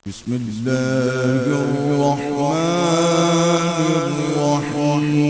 بسم الله الرحمن الرحيم.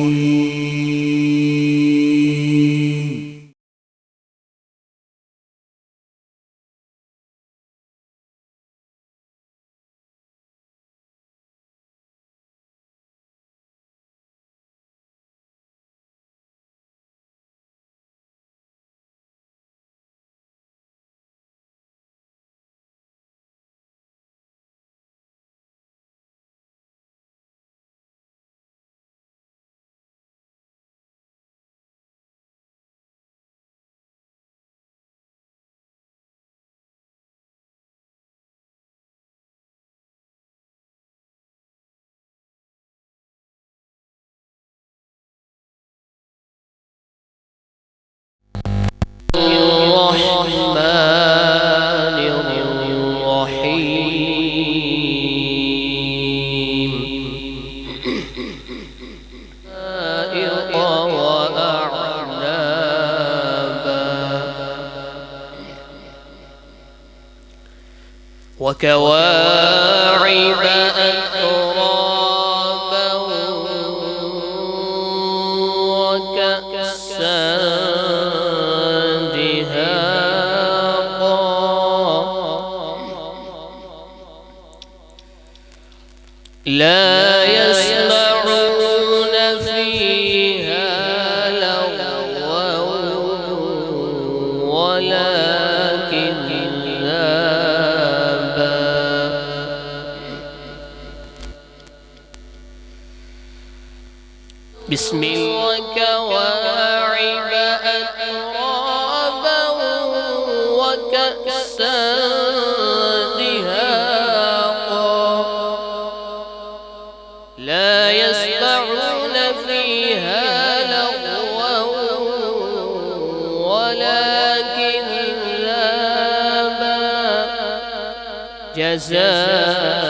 وكواعب أترابا وكأسا دهاقا لا يسمعون فيها لغوا ولا بسم وكواعب أترابا وكأسا دهاقا لا يسمعون فيها لغوا ولا كذابا جزاء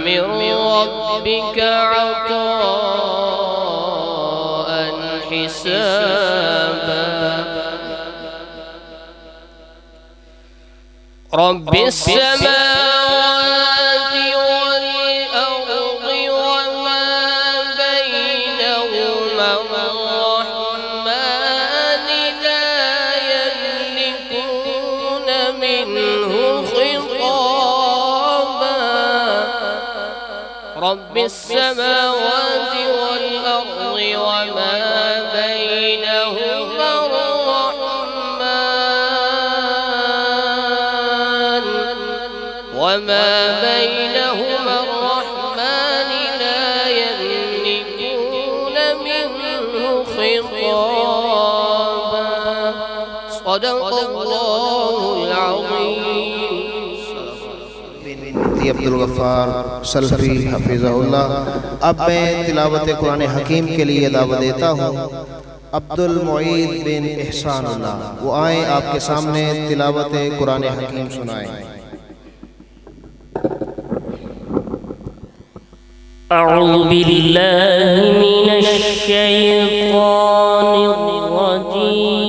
من ربك حسابا رب السماوات والأرض وما بينهما الرحمن لا يملكون منه خطابا رب السماوات والأرض وما بينهما الرحمن لا يملكون منه خطابا صدق الله العظيم. عبد الغفار سلفی حفظہ اللہ. اب میں تلاوت قرآن حکیم کے لیے دعوت دیتا ہوں عبد المعید بن احسان اللہ. وہ آئیں آپ کے سامنے تلاوت قرآن حکیم سنائیں. أعوذ بالله من الشيطان الرجيم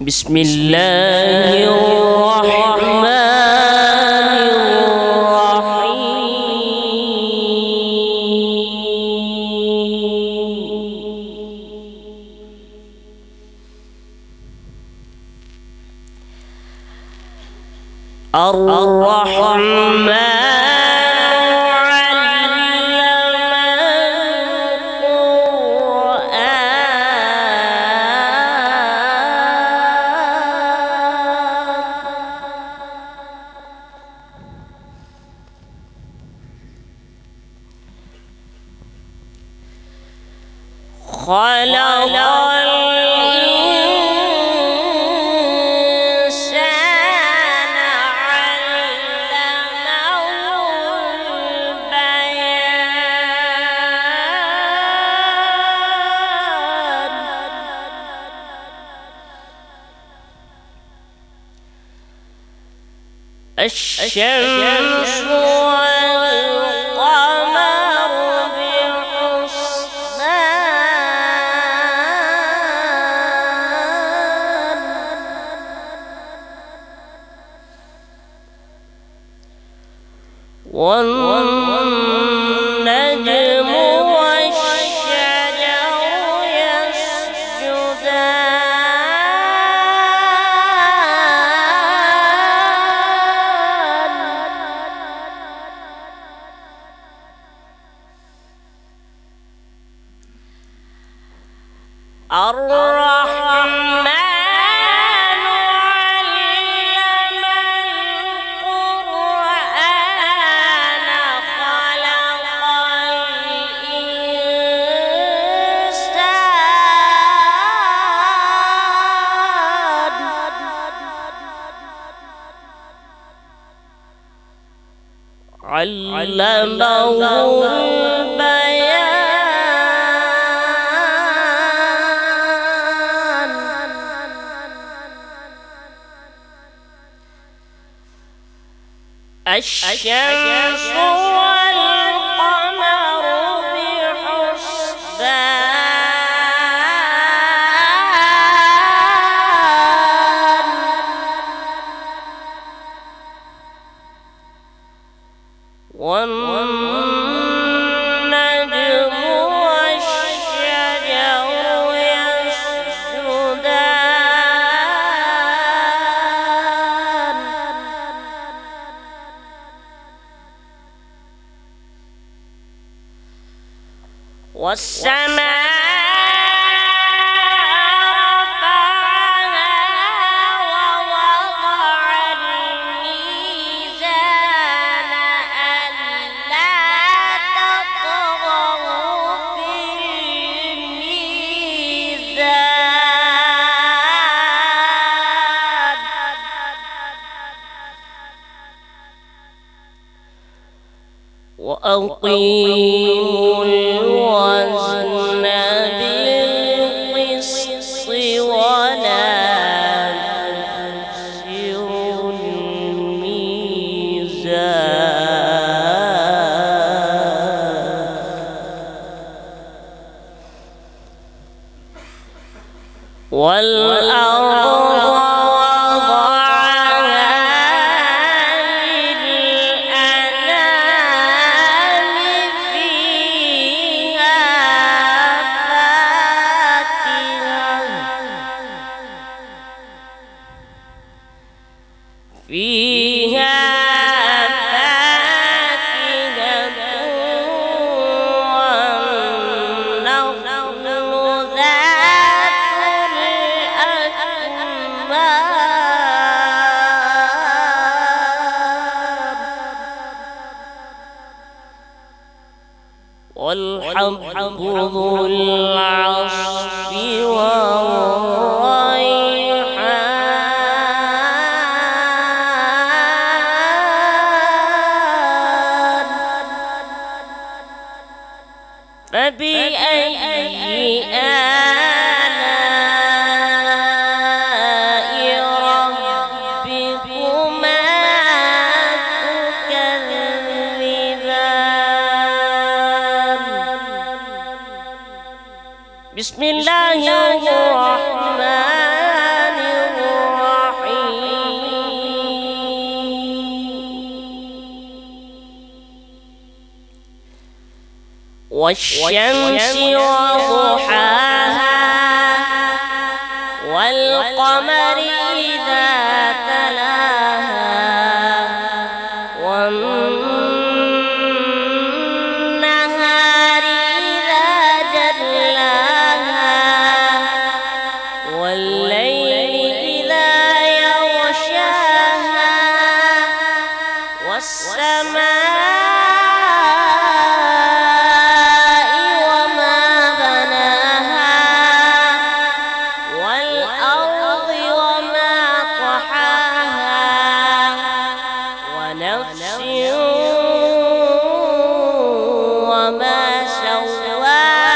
بسم الله الرحمن الرحمن خلق الإنسان علمه البيان الشمس والقمر والنجم والشجر يسجدان الرحمن علم القرآن خلق الإنسان علمه الشمس والقمر بحسبان والنجم والشجر يسجدان والسماء رفعها ووضع الميزان ألا تطغوا في الميزان وأقيموا الوزن بالقسط ولا تخسروا الميزان والأرض فيها فاكهة والنخل ذات الأكمام والحب ذو العصف فبأي آلاء ربكما تكذبان بسم الله الرحمن الرحيم والشمس وضحاها والقمر إذا تلاها والنهار إذا جلاها والليل إذا يغشاها والسماء وما سواها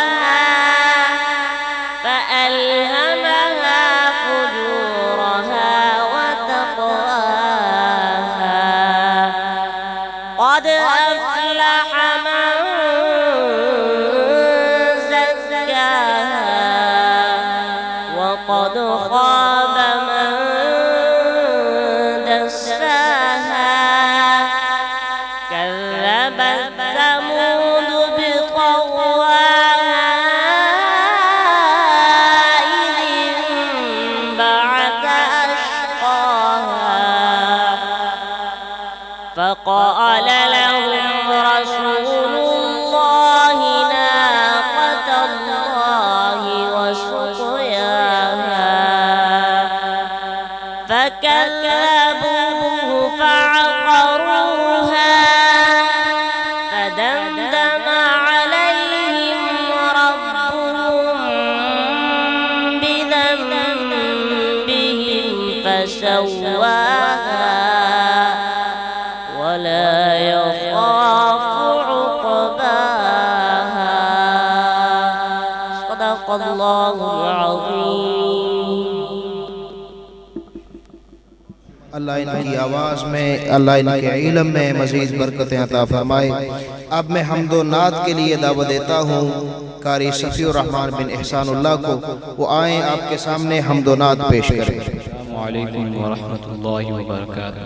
فألهمها فجورها وتقواها قد أفلح من زكاها وقد خاب من دساها فقال لهم رسول الله ناقة الله وسقياها فكذبوه فعقروها فدمدم عليهم ربهم بذنبهم فسواها ولا يخاف عقباها. صدق الله العظيم. اللہ ان کی آواز میں، اللہ ان کے علم میں مزید برکتیں عطا فرمائے. اب میں حمد و نعت کے لیے دعوت دیتا ہوں قاری صفی الرحمن بن احسان اللہ کو. وہ آئیں آپ کے سامنے حمد و نعت پیش کریں. السلام علیکم ورحمۃ اللہ وبرکاتہ.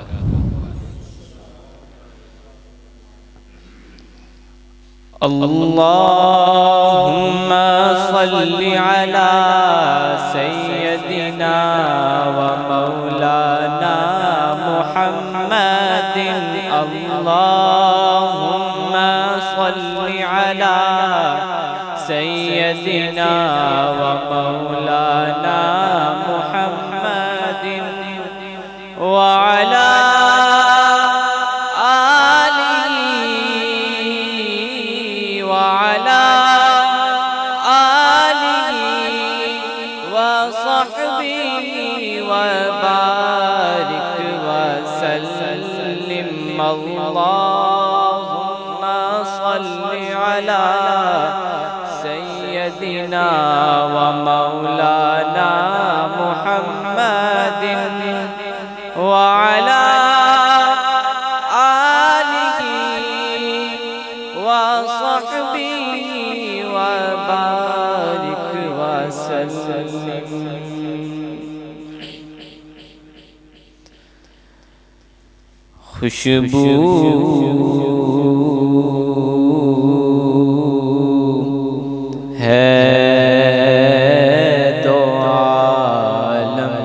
اللہم صل علی سیدنا و مولانا محمد. اللہم صل علی سیدنا و مولانا محمد وعلی اللهم صل على سيدنا ومولانا محمد وعلى آله وصحبه وبارك وسلم. خوشبو ہے دو عالم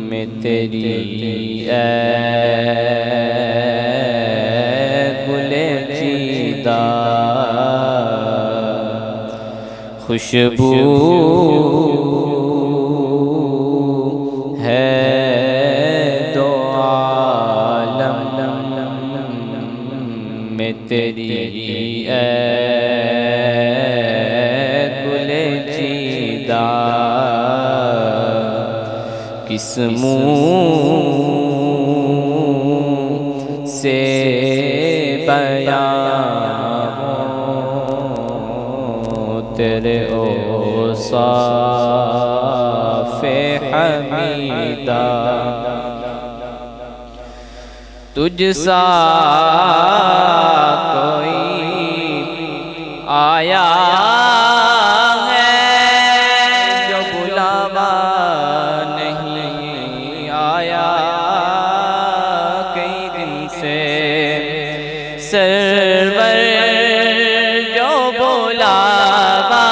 میں تیری اے گلے چیدہ. خوشبو تیری اے گل چیدہ کس منہ سے بیان تیرے اوصاف حمیدہ. تجھ سا کوئی آیا ہے جو بلاوا نہیں آیا کئی دن سے. سرور جو بلاوا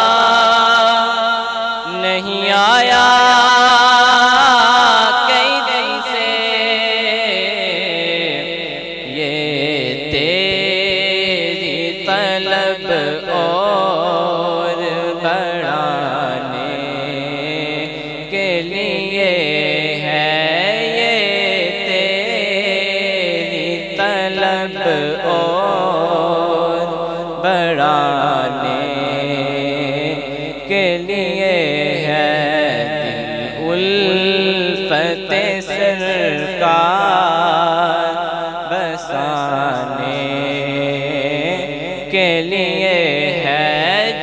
نہیں آیا اور بڑھانے کے لیے ہے. الفت سرکار بسانے کے لیے ہے.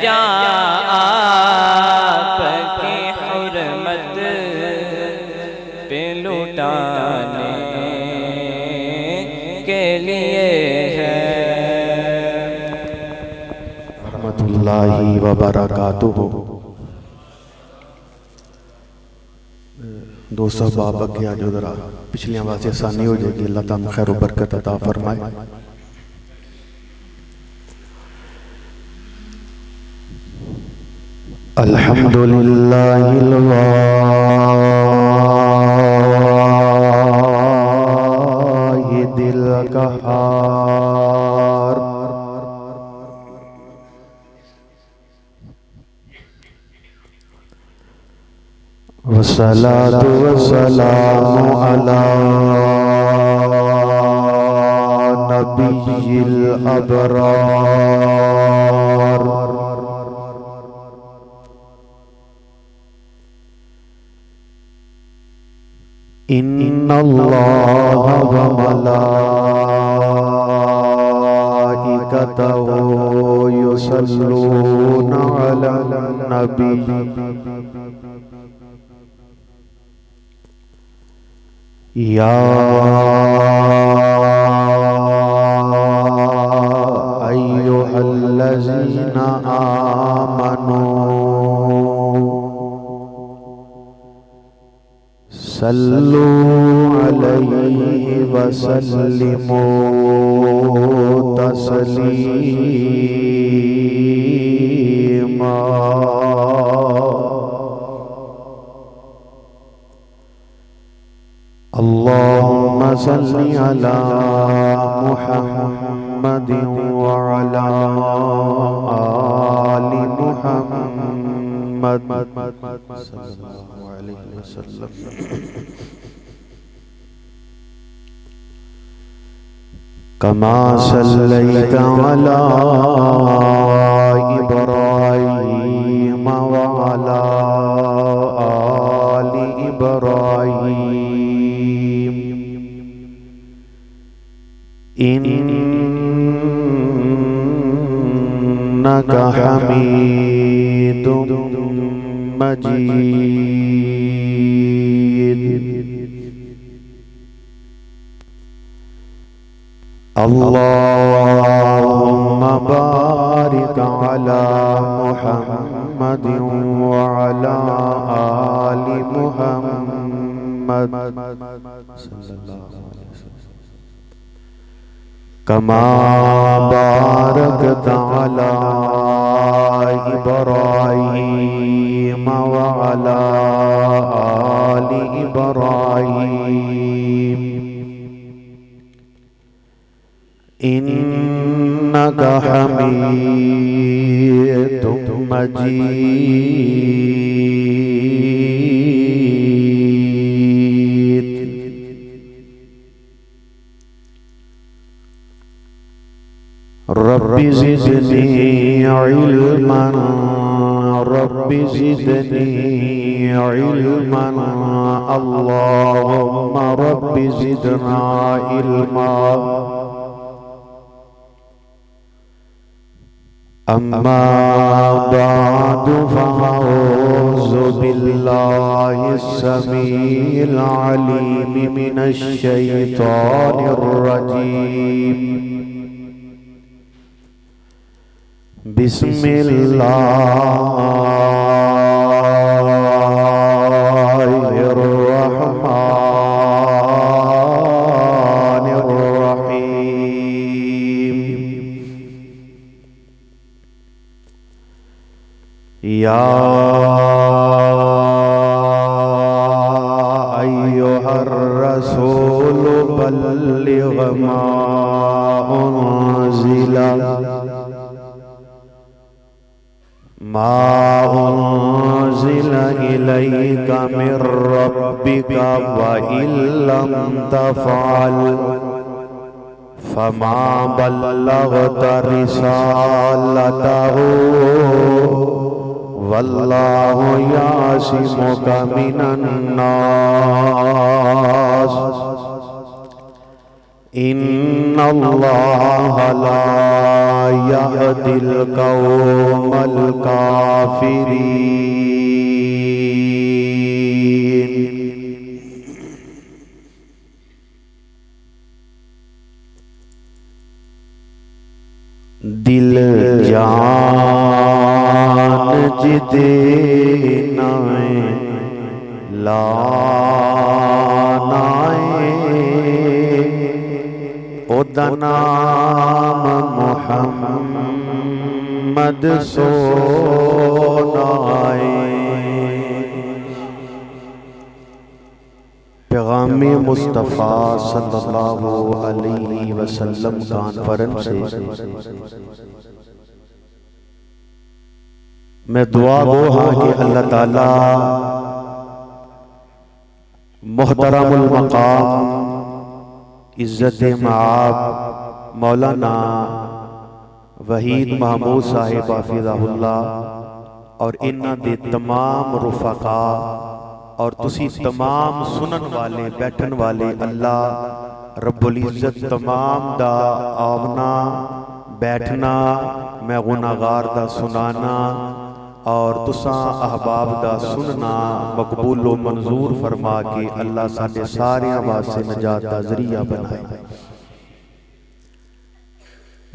جہاں آپ کی حرمت پہ لٹانے کے لیے ہے. رحمت اللہ وبرکاتہ. دوست صاحب اگے آ جاؤ ذرا پچھلیاں واسطے آسانی ہو جائے گی. اللہ تعالیٰ خیر و برکت عطا فرمائے. الحمدللہ القهار والصلاة والسلام على نبي الأبرار إن الله وملائكته يصلون على النبي يا أيها الذين آمنوا صلوا عليه وسلموا تسليما اللهم صل على محمد وعلى آل محمد صلى الله عليه وسلم كما صليت على إبراهيم وعلى آل إبراهيم إنك حميد مجيد اللهم بارك على محمد وعلى آل محمد صلى الله عليه وسلم كما باركت على إبراهيم وعلى آل إبراهيم إنك حميد مجيد رب زدني علما رب زدني علما اللهم رب زدنا علما أما بعد فأعوذ بالله السميع العليم من الشيطان الرجيم بسم الله الرحمن الرحيم يا أيها الرسول بلغ ما أنزل إليك من ربك وإن لم تفعل فما بلغت رسالته والله يعصمك من الناس إن الله لا يهدي القوم الكافرين دل جان جدے نائے لانائے اُدا نام محمد سونائے پیغام مصطفیٰ صلی اللہ علیہ وسلم کانفرنس سے میں دعا گو ہاں کہ اللہ تعالیٰ محترم المقام عزت معاب مولانا وحید محمود صاحب حافظہ اللہ اور انہاں دے تمام رفقا اور تسی تمام سنن والے بیٹھن والے اللہ رب العزت تمام دا آونا بیٹھنا میں گناہگار دا سنانا اور تساں احباب دا سننا مقبول و منظور فرما کے اللہ ساڈے سارے واسطے نجات دا ذریعہ بنائے۔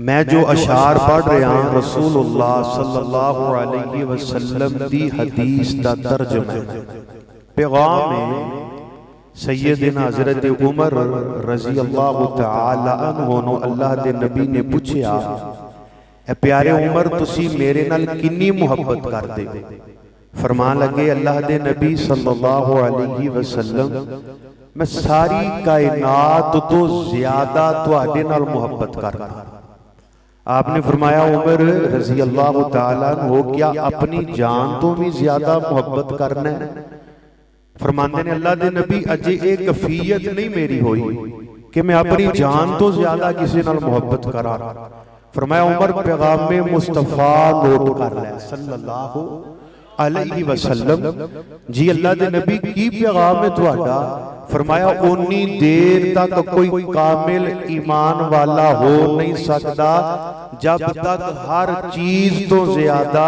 میں جو اشعار پڑھ رہا ہوں رسول اللہ صلی اللہ علیہ وسلم دی حدیث دا ترجمہ پیغام میں سیدنا حضرت عمر رضی اللہ تعالی عنہ اللہ دے نبی نے پوچھیا اے پیارے عمر تسی میرے نال کنی محبت کر دے؟ فرمان لگے اللہ دے نبی صلی اللہ علیہ وسلم میں ساری کائنات تو زیادہ تواڈے نال محبت کردا۔ آپ نے فرمایا عمر رضی اللہ تعالیٰ عنہ کیا اپنی جان تو بھی زیادہ محبت کرنا ہے؟ فرماتے ہیں اللہ دے نبی اجے ایک کیفیت نہیں میری ہوئی کہ میں اپنی جان تو زیادہ کسی نال محبت کرا۔ فرمایا عمر پیغام مصطفیٰ نوٹ کر لے صلی اللہ علیہ وسلم۔ جی اللہ دے نبی کی پیغام ہے تواڈا؟ فرمایا اونی دیر تک کوئی کامل ایمان والا ہو نہیں سکتا جب تک ہر چیز تو زیادہ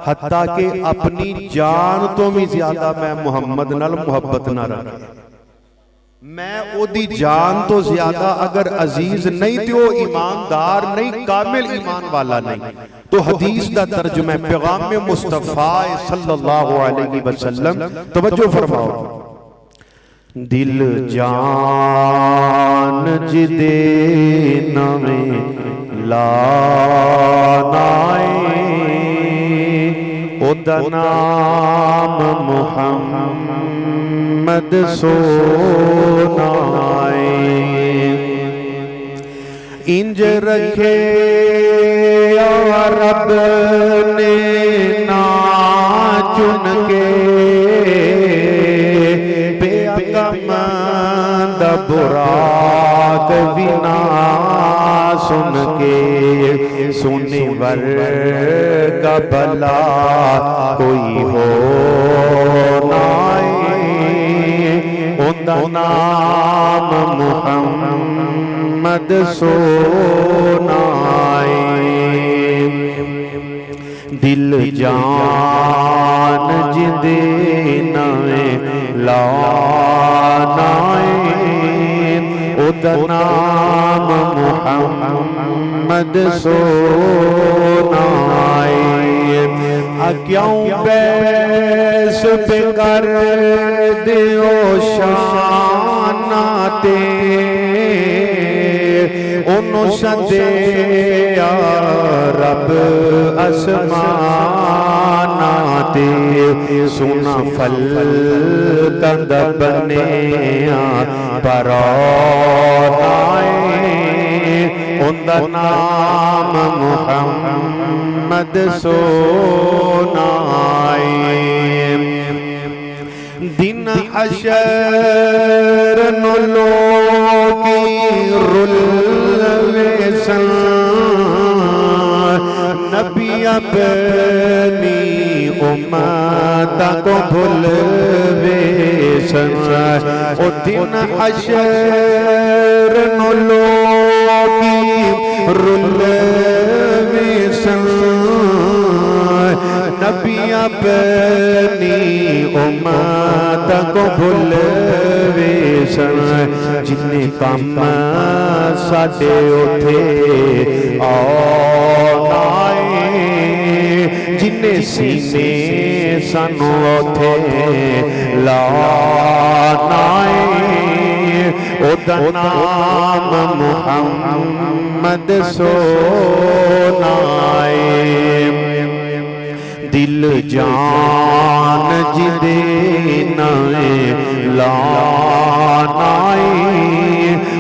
حتیٰ کہ اپنی جان تو بھی زیادہ میں محمد نال محبت نہ رکھے۔ میں او دی جان تو زیادہ اگر عزیز نہیں تو ایماندار نہیں کامل ایمان والا نہیں۔ تو حدیث دا ترجمہ پیغام مصطفیٰ صلی اللہ علیہ وسلم توجہ فرماؤ۔ دل جان جدے نویں لانائے او دا نام محمد سونائے انج رکھے رب نے نا چن کے دا براق وینا سن کے سننے ورگا بلا کوئی ہو نائے ان دا نام محمد سونائے۔ دل جان جدے نویں لانائے او دا نام محمد سونائے۔ کیوں بیس پہ کر دیو شاناتے انہوں شدیا رب اسماناتے سنا فل کند بنیا پرونائے ان دا نام محمد سونائے۔ دن حشر نلوکی رلوے سن نبی اپنی امت کو بھلوے سن او دن حشر نلوکی رلوے سن نبی اپنی امت کو بھلوے سن جتنے کام ساڈے اٹھے آئے جنہیں سینے سانو اٹھے لانائے او دا نام محمد سونائے۔ دل جان جدے نائے لانائے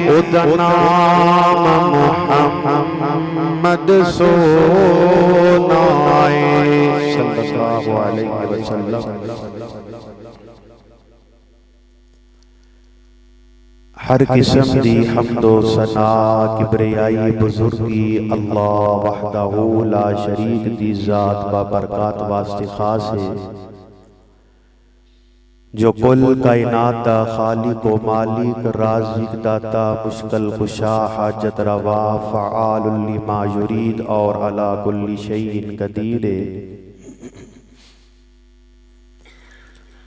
او دا نام محمد سونائے صلی اللہ علیہ وسلم۔ ہر قسم دی حمد و ثنا کبریائی بزرگی اللہ وحدہ لا شریک دی ذات با برکات واسطے خاص ہے، جو کل کائنات دا خالق و مالک رازق داتا مشکل کشا حاجت روا فعال لما یرید اور علی کل شیء قدیر ہے،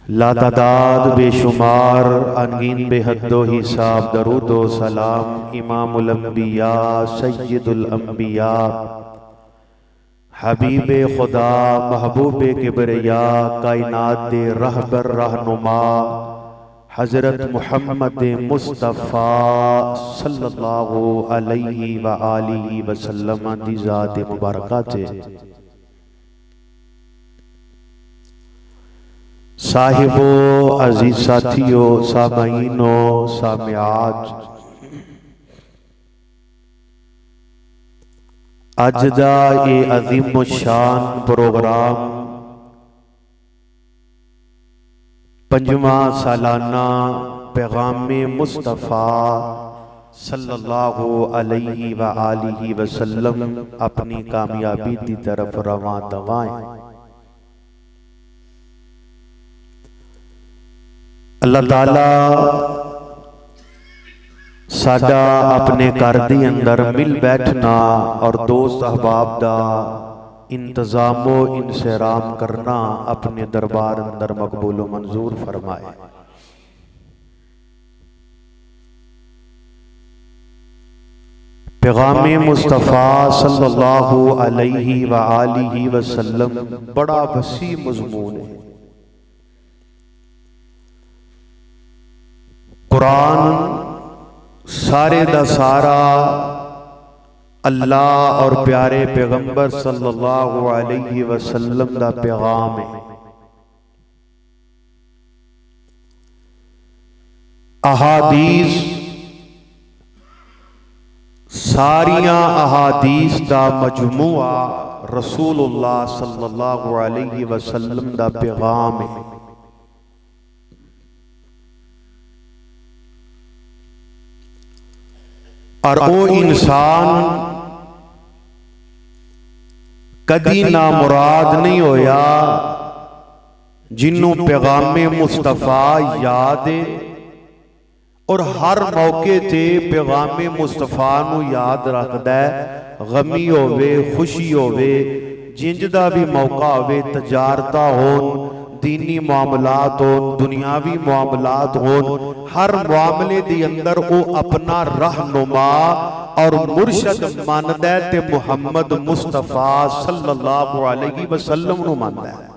لا تعداد بے شمار انگین بے حد و حساب درود و سلام امام الانبیاء سید الانبیاء حبیب خدا محبوب کبریاء کائنات دے رہبر رہنما حضرت محمد مصطفیٰ صلی اللہ علیہ وآلہ وسلم دی ذات مبارکات ہے۔ صاحبو عزیز ساتھیو سامعینو سامعات، اج دا اے عظیم الشان پروگرام پنجواں سالانہ پیغام مصطفیٰ صلی اللہ علیہ وآلہ وسلم اپنی کامیابی دی طرف رواں دوائیں۔ اللہ تعالیٰ ساڈا اپنے گھر دے اندر مل بیٹھنا اور دوست احباب دا انتظام و انصرام کرنا اپنے دربار اندر مقبول و منظور فرمائے۔ پیغام مصطفیٰ صلی اللہ علیہ وآلہ وسلم بڑا وسیع مضمون ہے۔ قرآن سارے دا سارا اللہ اور پیارے پیغمبر صلی اللہ علیہ وسلم دا پیغام ہے۔ احادیث ساریاں احادیث دا مجموعہ رسول اللہ صلی اللہ علیہ وسلم دا پیغام ہے۔ اور او انسان کدی نامراد نہیں ہویا جنوں پیغام مصطفیٰ یاد ہے اور ہر موقع تے پیغام مصطفیٰ نو یاد رکھدا ہے، غمی ہووے خوشی ہووے جنج دا بھی موقع ہووے، تجارتاں ہون، دینی معاملات ہون، دنیاوی معاملات ہون، ہر معاملے دی اندر او اپنا رہنما اور مرشد ماندا ہے تے محمد مصطفیٰ صلی اللہ علیہ وسلم نو ماندا ہے۔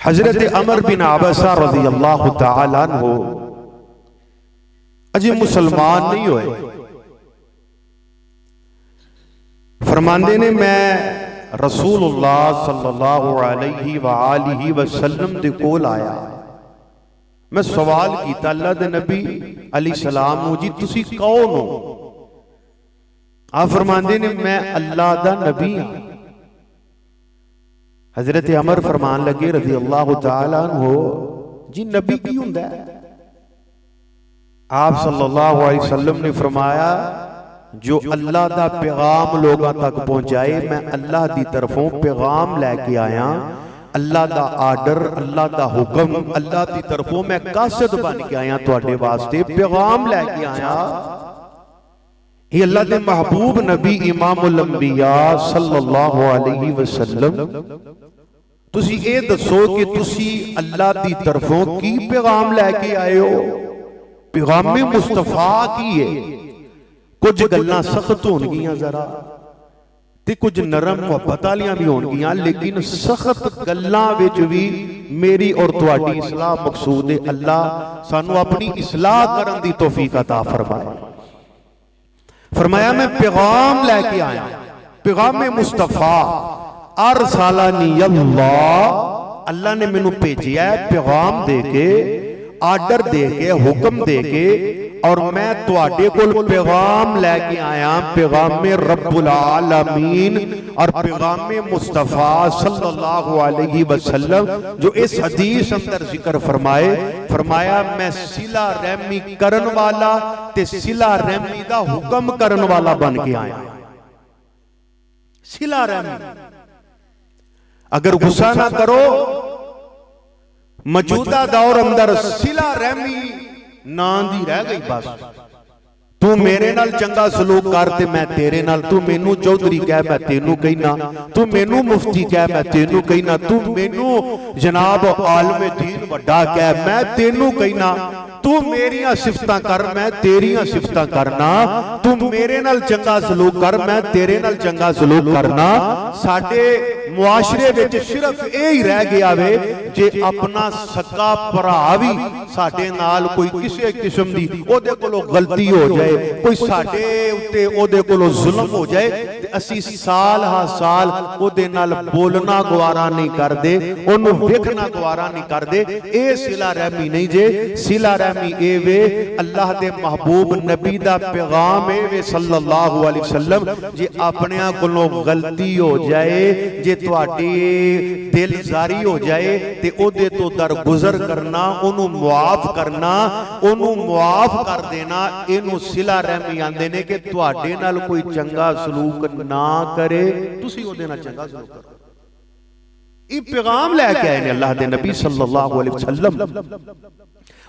حضرت عمر بن عبسہ رضی اللہ تعالیٰ عنہ اجے مسلمان نہیں ہوئے، فرماندے نے میں رسول اللہ صلی اللہ علیہ وآلہ وسلم دے کول آیا، میں سوال کیتا اللہ دے نبی علیہ السلام جی تسی کون ہو؟ آپ فرماندے نے میں اللہ دا نبی ہوں۔ حضرت عمر فرمان لگے رضی اللہ تعالیٰ عنہ جی نبی کی ہوں ہے؟ آپ صلی اللہ علیہ وسلم نے فرمایا جو اللہ دا پیغام لوگاں تک پہنچائے، میں اللہ دی طرفوں پیغام لے کے آیا، اللہ دا آرڈر، اللہ دا حکم، اللہ دی طرفوں میں قاصد بن کے آیا، تواڈے واسطے پیغام لے کے آیا۔ یہ اللہ دے محبوب نبی امام الانبیاء صلی اللہ علیہ وسلم تسی اے دسو کہ تسی اللہ دی طرفوں کی پیغام لے کے آئے ہو؟ پیغام مصطفیٰ کی ہے۔ کچھ گلنا سخت ہون گیاں ذرا تے کچھ نرم محبت والیاں بھی ہون گیاں، لیکن سخت گلاں وچ بھی میری اور تواڈی اصلاح مقصود ہے۔ اللہ سانو اپنی اصلاح کرن دی توفیق عطا فرمائے۔ فرمایا میں پیغام لے کے آیا، پیغام مصطفیٰ ارسلنی اللہ نے مینوں بھیجیا ہے پیغام دے کے، آرڈر دے کے، حکم دے کے، اور میں تواڈے کول پیغام لے کے آیا، پیغام رب العالمین اور پیغام مصطفیٰ صلی اللہ علیہ وسلم جو اس حدیث اندر ذکر فرمایا میں صلہ رحمی کرن والا تے صلہ رحمی دا حکم کرن والا بن کے آیا۔ صلہ رحمی، اگر غصہ نہ کرو، موجودہ دور اندر صلہ رحمی نام دی رہ گئی بس۔ تو میرے نال چنگا سلوک کرتے میں تیرے نال، تو مینوں چودھری کہہ میں تینوں کہنا، تو مینوں مفتی کہہ میں تینوں کہنا، تو مینوں جناب عالم دین وڈا کہہ میں تینوں کہنا، تو میریاں صفتاں کر میں تیریاں صفتاں کرنا، تو میرے نال چنگا سلوک کر میں تیرے نال چنگا سلوک کرنا۔ ساڈے معاشرے وچ صرف یہی رہ گیا وے جے اپنا سکا بھرا وی ساڈے نال کوئی کسے قسم دی او دے کولوں غلطی ہو جائے، کوئی ساڈے اُتے او دے کولوں ظلم ہو جائے تے اسی سال ہا سال او دے نال بولنا گوارا نہیں کردے، اونوں ویکھنا گوارا نہیں کردے۔ اے صلہ رحمی نہیں جے، صلہ رحمی اے وے اللہ دے محبوب نبی دا پیغام اے وے صلی اللہ علیہ وسلم جے اپنیاں کولوں غلطی ہو جائے، جے تواڈی دل زاری ہو جائے تے او دے تو درگزر کرنا، انہوں معاف کرنا، انہوں معاف کر دینا، انہوں صلہ رحمی آندے نے کہ تواڈے نال کوئی چنگا سلوک نہ کرے تسی او دے نال چنگا سلوک کرو۔ یہ پیغام لے کے آئے نے اللہ دے نبی صلی اللہ علیہ وسلم،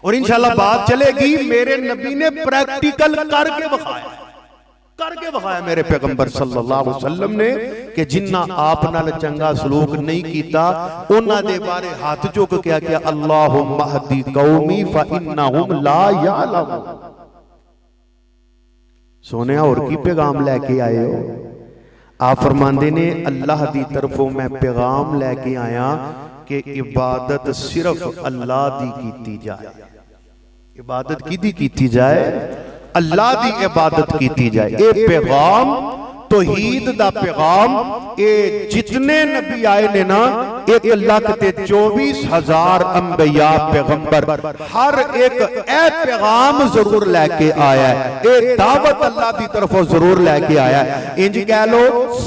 اور انشاءاللہ بات چلے گی میرے نبی نے پریکٹیکل کر کے بخایا میرے پیغمبر صلی اللہ علیہ وسلم نے کہ جنہ آپ نال چنگا سلوک نہیں کیتا انہاں دے بارے ہاتھ چوک کیا کہ اللہم اہدی قومی فإنہم لا یعلمون۔ سونے اور کی پیغام لے کے آئے ہو؟ آپ فرماندے نے اللہ دی طرفوں میں پیغام لے کے آیا کہ عبادت صرف اللہ دی کیتی جائے۔ عبادت کی دی کیتی جائے، اللہ دی عبادت کیتی جائے۔ اے پیغام توحید دا پیغام، اے جتنے نبی آئے نے نا 1,24,000 انبیاء پیغمبر ہر ایک اے پیغام ضرور لے کے آیا ہے، اے دعوت اللہ دی طرف ضرور لے کے آیا ہے۔ انج کہہ لو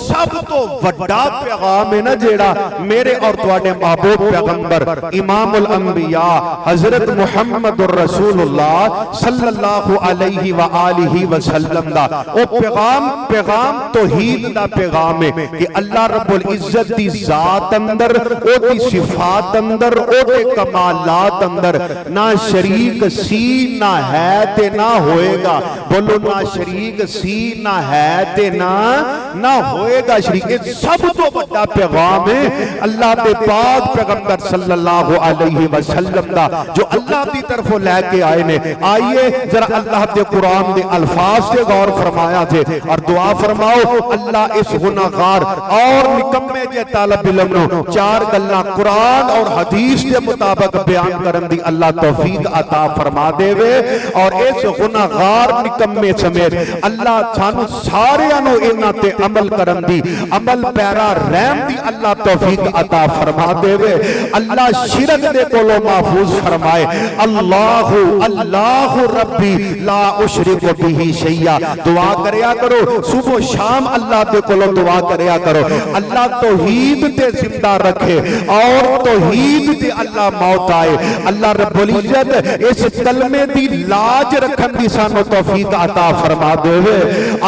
سب تو وڈا پیغام ہے نا جیڑا میرے اور تواڈے محبوب پیغمبر امام الانبیاء حضرت محمد الرسول اللہ صلی اللہ علیہ وآلہ وسلم دا او پیغام توحید دا پیغام ہے کہ اللہ رب العزت دی ذات اندر، او دی صفات اندر، او دے کمالات اندر نہ شریک سی نہ ہے تے نہ ہوئے گا۔ بولو نہ شریک سی نہ ہے تے نہ ہوئے گا شریک۔ سب تو بڑا پیغام ہے اللہ دے پاک پیغمبر صلی اللہ علیہ وسلم دا جو اللہ دی طرف لے کے آئے نے۔ آئیے ذرا اللہ دے قرآن دے الفاظ سے غور فرمایا جے اور دعا فرماؤ اللہ اس گناہگار اور نکمے جے طالب علم نو 4 گلاں قرآن اور حدیث کے مطابق بیان کرن دی اللہ توفیق عطا فرما دے وے، اور اس گناہگار نکمے سمیت اللہ سانو سارے انو انہاں تے عمل کرن دی، عمل پیرا رحم دی اللہ توفیق عطا فرما دے وے۔ اللہ شرک دے کولو محفوظ فرمائے۔ اللہ ربی لا اشرک بہ شیئا، دعا کریا کرو صبح و شام اللہ دے کولو دعا کریا کرو اللہ توحید تے زندہ رکھے اور توحید تے اللہ موت آئے۔ اللہ رب العزت اس کلمے دی لاج رکھن دی سانو توفیق عطا فرما دے وے۔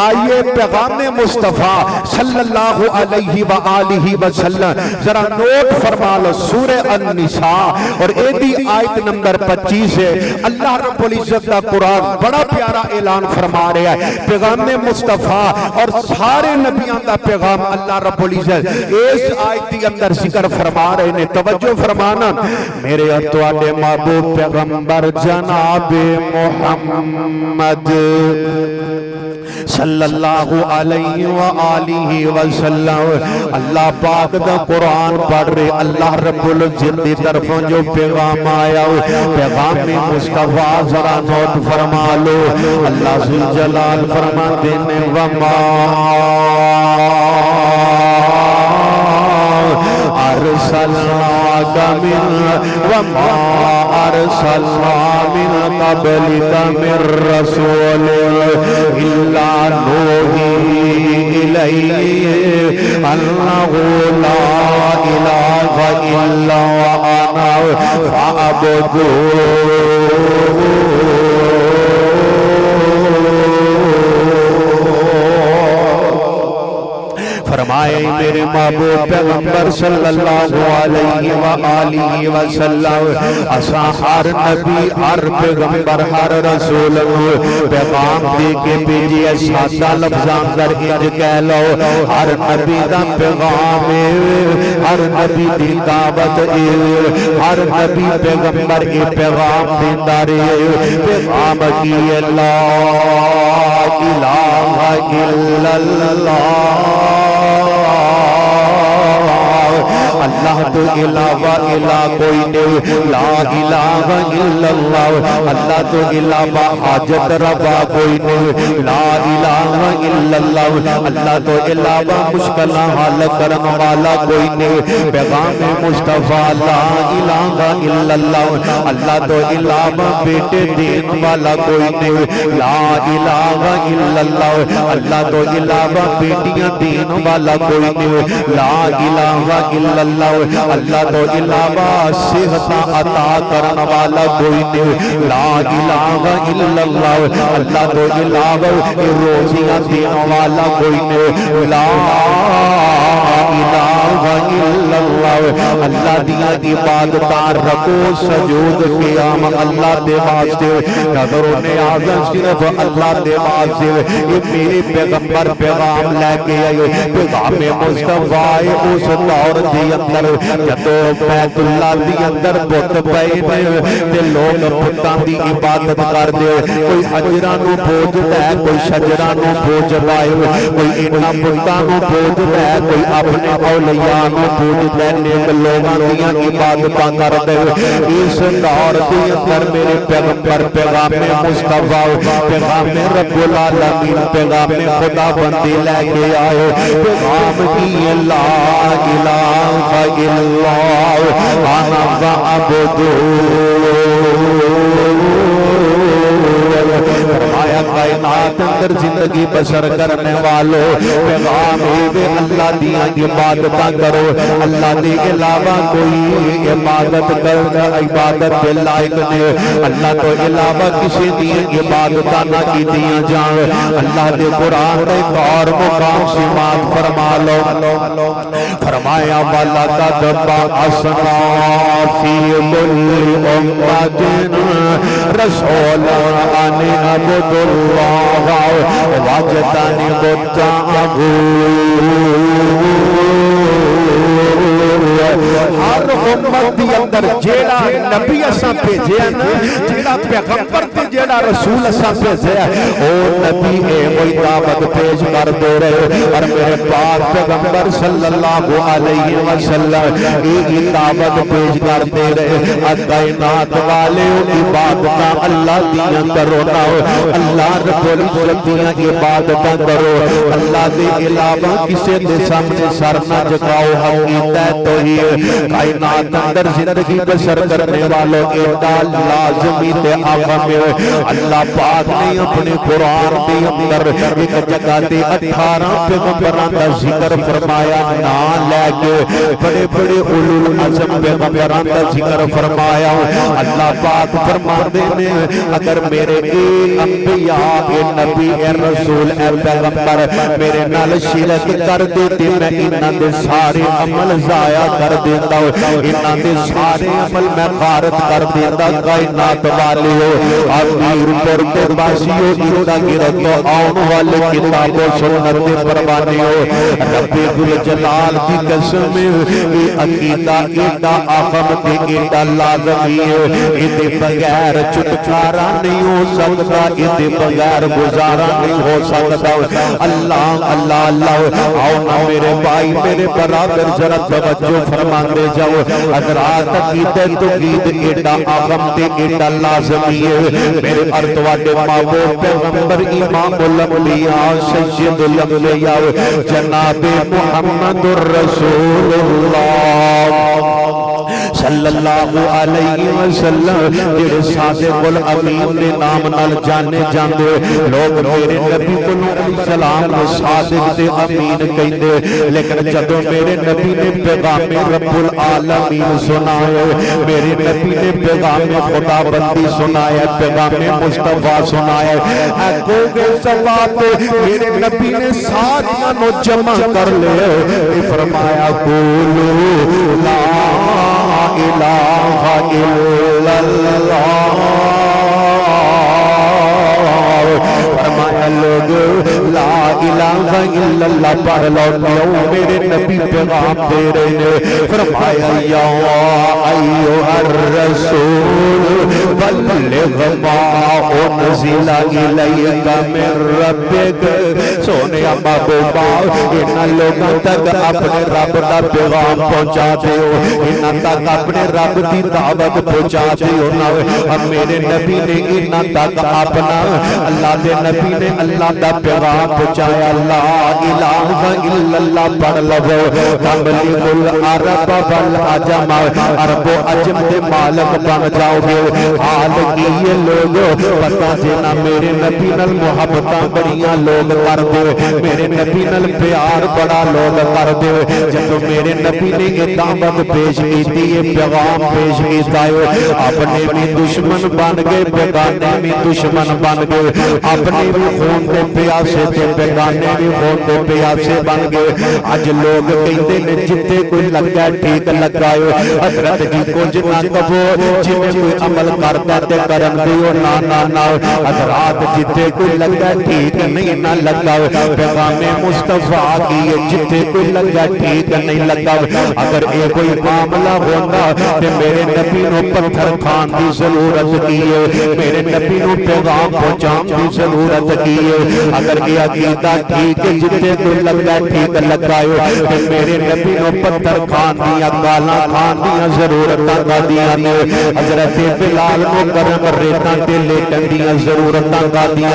آئیے پیغام مصطفیٰ صلی اللہ علیہ وآلہ وسلم ذرا نوٹ فرما لو سورہ النساء اور ایدی آیت نمبر 25 ہے۔ اللہ رب العزت دا قرآن بڑا پیارا اعلان فرما رہا ہے۔ پیغام مصطفیٰ اور سارے نبیان دا پیغام اللہ رب العزت اس آیت دی اندر ذکر فرما رہے نے۔ توجہ فرمانا میرے اتوالے محبوب پیغمبر جناب محمد صلی اللہ علیہ وآلہ وسلم اللہ پاک دا قرآن پڑھ رہے۔ اللہ رب العزت دی طرفوں جو پیغام آیا پیغام مصطفیٰ ذرا نوٹ فرما لو۔ اللہ ذوالجلال فرما دینے وما أرسلناك من وما أرسلنا من قبلك من رسول إلا نوحي إليه أنه لا إله إلا أنا فاعبدون. فرمائے میرے محبوب پیغمبر صلی اللہ علیہ وآلہ وسلم اساں ہر نبی ہر پیغمبر ہر رسول پیغام دے کے بھیجے سادہ لفظاں در انج کہہ لو ہر نبی دا پیغام ہر نبی دی دعوت ہر نبی پیغمبر یہ پیغام دیندا رہے پیغام کی لا الہ الا اللہ اللہ تو علاوہ الہ کوئی نہیں لا الہ الا اللہ اللہ تو علاوہ حاجت روا کوئی نہیں لا الہ الا اللہ اللہ تو علاوہ مشکل حل کرن والا کوئی نہیں پیغام مصطفیٰ لا الہ الا اللہ اللہ تو علاوہ بیٹے دین والا کوئی نہیں لا الہ الا اللہ اللہ تو علاوہ بیٹیاں دین والا کوئی نہیں لا الہ الا اللہ اللہ تو علاوہ صحت عطا کرن والا کوئی نہیں لا الہ الا اللہ اللہ تو علاوہ روزیاں دین والا کوئی نہیں لا الہ الا اللہ اللہ دیاں عبادتاں رکو سجود قیام اللہ دے واسطے نظر و نیاز صرف اللہ دے واسطے یہ میرے پیغمبر پیغام لے کے آئے پیغام مصطفیٰ اس دور دی اندر جدو بیت اللہ دی اندر بت پئے تے لوگ بتاں دی عبادت کردے کوئی حجراں نو پوجدا ہے کوئی شجراں نو پوجدا ہے کوئی انہاں بتاں نو پوجدا ہے کوئی اپنے اولیاء نو پوجدا ہے نیک لوگاں دیاں عبادتاں کردے اس دور دی اندر میرے پیغمبر پیغام مصطفیٰ پیغام رب العالمین پیغام خدا بندی لے کے آئے پیغام کی لا الہ الا اللہ انا فرمایا کائنات اندر زندگی بسر کرنے والو پیغام ہے اللہ دیاں عبادتاں کرو اللہ دے علاوہ کوئی عبادت کرنا عبادت دے لائق نے اللہ تو علاوہ کسی دیاں عبادتاں نہ کی دیاں جان اللہ دے قرآن دے اور مقام سماعت فرما لو فرمایا والا تدبا اسنا فی کل امت رسولا ان عبد اللہ واجتنب الطاغوت ہر امت دی اندر جیڑا نبی اساں بھیجیا نا جیڑا پیغمبر تے جیڑا رسول اساں بھیجیا او نبی ہے وہی دعوت پیش کر دے رہے اور میرے پاک پیغمبر صلی اللہ علیہ وسلم یہ دعوت پیش کر دے رہے کائنات والے عبادتاں اللہ دیاں کرو نا اللہ رب العزت دیاں عبادتاں کرو اللہ دے علاوہ کسی دے سامنے سر نہ جھکاؤ حقیقت توحید کائنات اندر زندگی بسر کرنے والوں ایڈا لازمی تے اہم ہے اللہ پاک نے اپنے قرآن دے اندر ایک جگہ تے 18 پیغمبراں دا ذکر فرمایا نا لے کے بڑے بڑے اولو العزم پیغمبراں دا ذکر فرمایا اللہ پاک فرماندے نے اگر میرے انبیاء اے نبی اے رسول اے پیغمبر میرے نال شرک کر دیتے میں انہاں دے سارے عمل ضائع کر دیتا ہوں انہاں دے سارے عمل میں غارت کر دیتا کائنات والے ہو امیر پر باسیو ایتا گرد آن والے کتاب و سنت پروانے ہو رب جلال کی قسم یہ عقیدہ ایتا اہم تے ایتا لازمی ہے ایتے بغیر چھٹکارا نہیں ہو سکتا ایتے بغیر گزارا نہیں ہو سکتا اللہ اللہ اللہ آؤ نا میرے بھائی میرے برادر ذرا توجہ فرما دے جاؤ حضرات عقیدہ توحید ایڈا اہم تے ایڈا لازمی ہے میرے ارتواڈے محبوب پیغمبر امام الانبیاء سید الانبیاء جناب محمد الرسول اللہ صلی اللہ علیہ وسلم جڑے صادق الامین دے نام نال جانے جاندے لوگ میرے نبی کو علیہ السلام صادق تے امین کہندے لیکن جدوں میرے نبی نے پیغام رب العالمین سنائے میرے نبی نے پیغام خدا بندی سنائے پیغام مصطفیٰ سنائے اگو کے سوات میرے نبی نے ساریاں نو جمع کر لے فرمایا قولوا لا الہ الا اللہ فرمایا لوگ لا الہ الا اللہ پڑھ لو میرے نبی پیغام دے رہے ہیں فرمایا یا ایھا الرسول بلغ ما انزل الیک من ربک سونے محبوبا ان لوگوں تک اپنے رب دا پیغام پہنچا دیو ان تک اپنے رب دی دعوت پہنچا دیو نا میرے نبی نے ان تک اپنا اللہ دے نبی نے اللہ دا پیغام پہنچایا لا الہ الا اللہ پڑھ لو تبلیغ العرب والعجم عرب و عجم دے مالک بن جاؤ گے حال کی یہ لوگ پتہ جنا میرے نبی نال محبتاں بڑیاں لوگ کر دے میرے نبی نال پیار بڑا لوگ کر دے جب میرے نبی نے یہ دعوت پیش کی یہ پیغام پیش کیتا ہے اپنے بھی دشمن بن گئے بیگانے بھی دشمن بن گئے اپنے بھی خون دے پیاسے تے بیگانے بھی خون دے پیاسے بن گئے اج لوگ کہندے نے جتے کوئی لگا ٹھیک لگائے حضرت جی کچھ نہ کہو جویں کوئی عمل کردا تے کرن دیو نا نا نا حضرات جتے کوئی لگا ٹھیک نہیں نہ لگاؤ پیغام مصطفیٰ کی جتے کوئی لگا ٹھیک نہیں لگاؤ اگر اے کوئی معاملہ ہوتا تے میرے نبی نو پتھر کھان دی ضرورت کی ہے میرے نبی نو پیغام پہنچان دی ضرورت کی ہے اگر یہ عقیدہ ٹھیک ہے جتے کوئی لگا ٹھیک لگاؤ تے میرے نبی نو پتھر کھان دیا گالاں کھان دیا ضرورتاں کا دیا نے حضرت بلال کو گرم ریتاں تے لیٹن دیا ضرورتاں کا دیا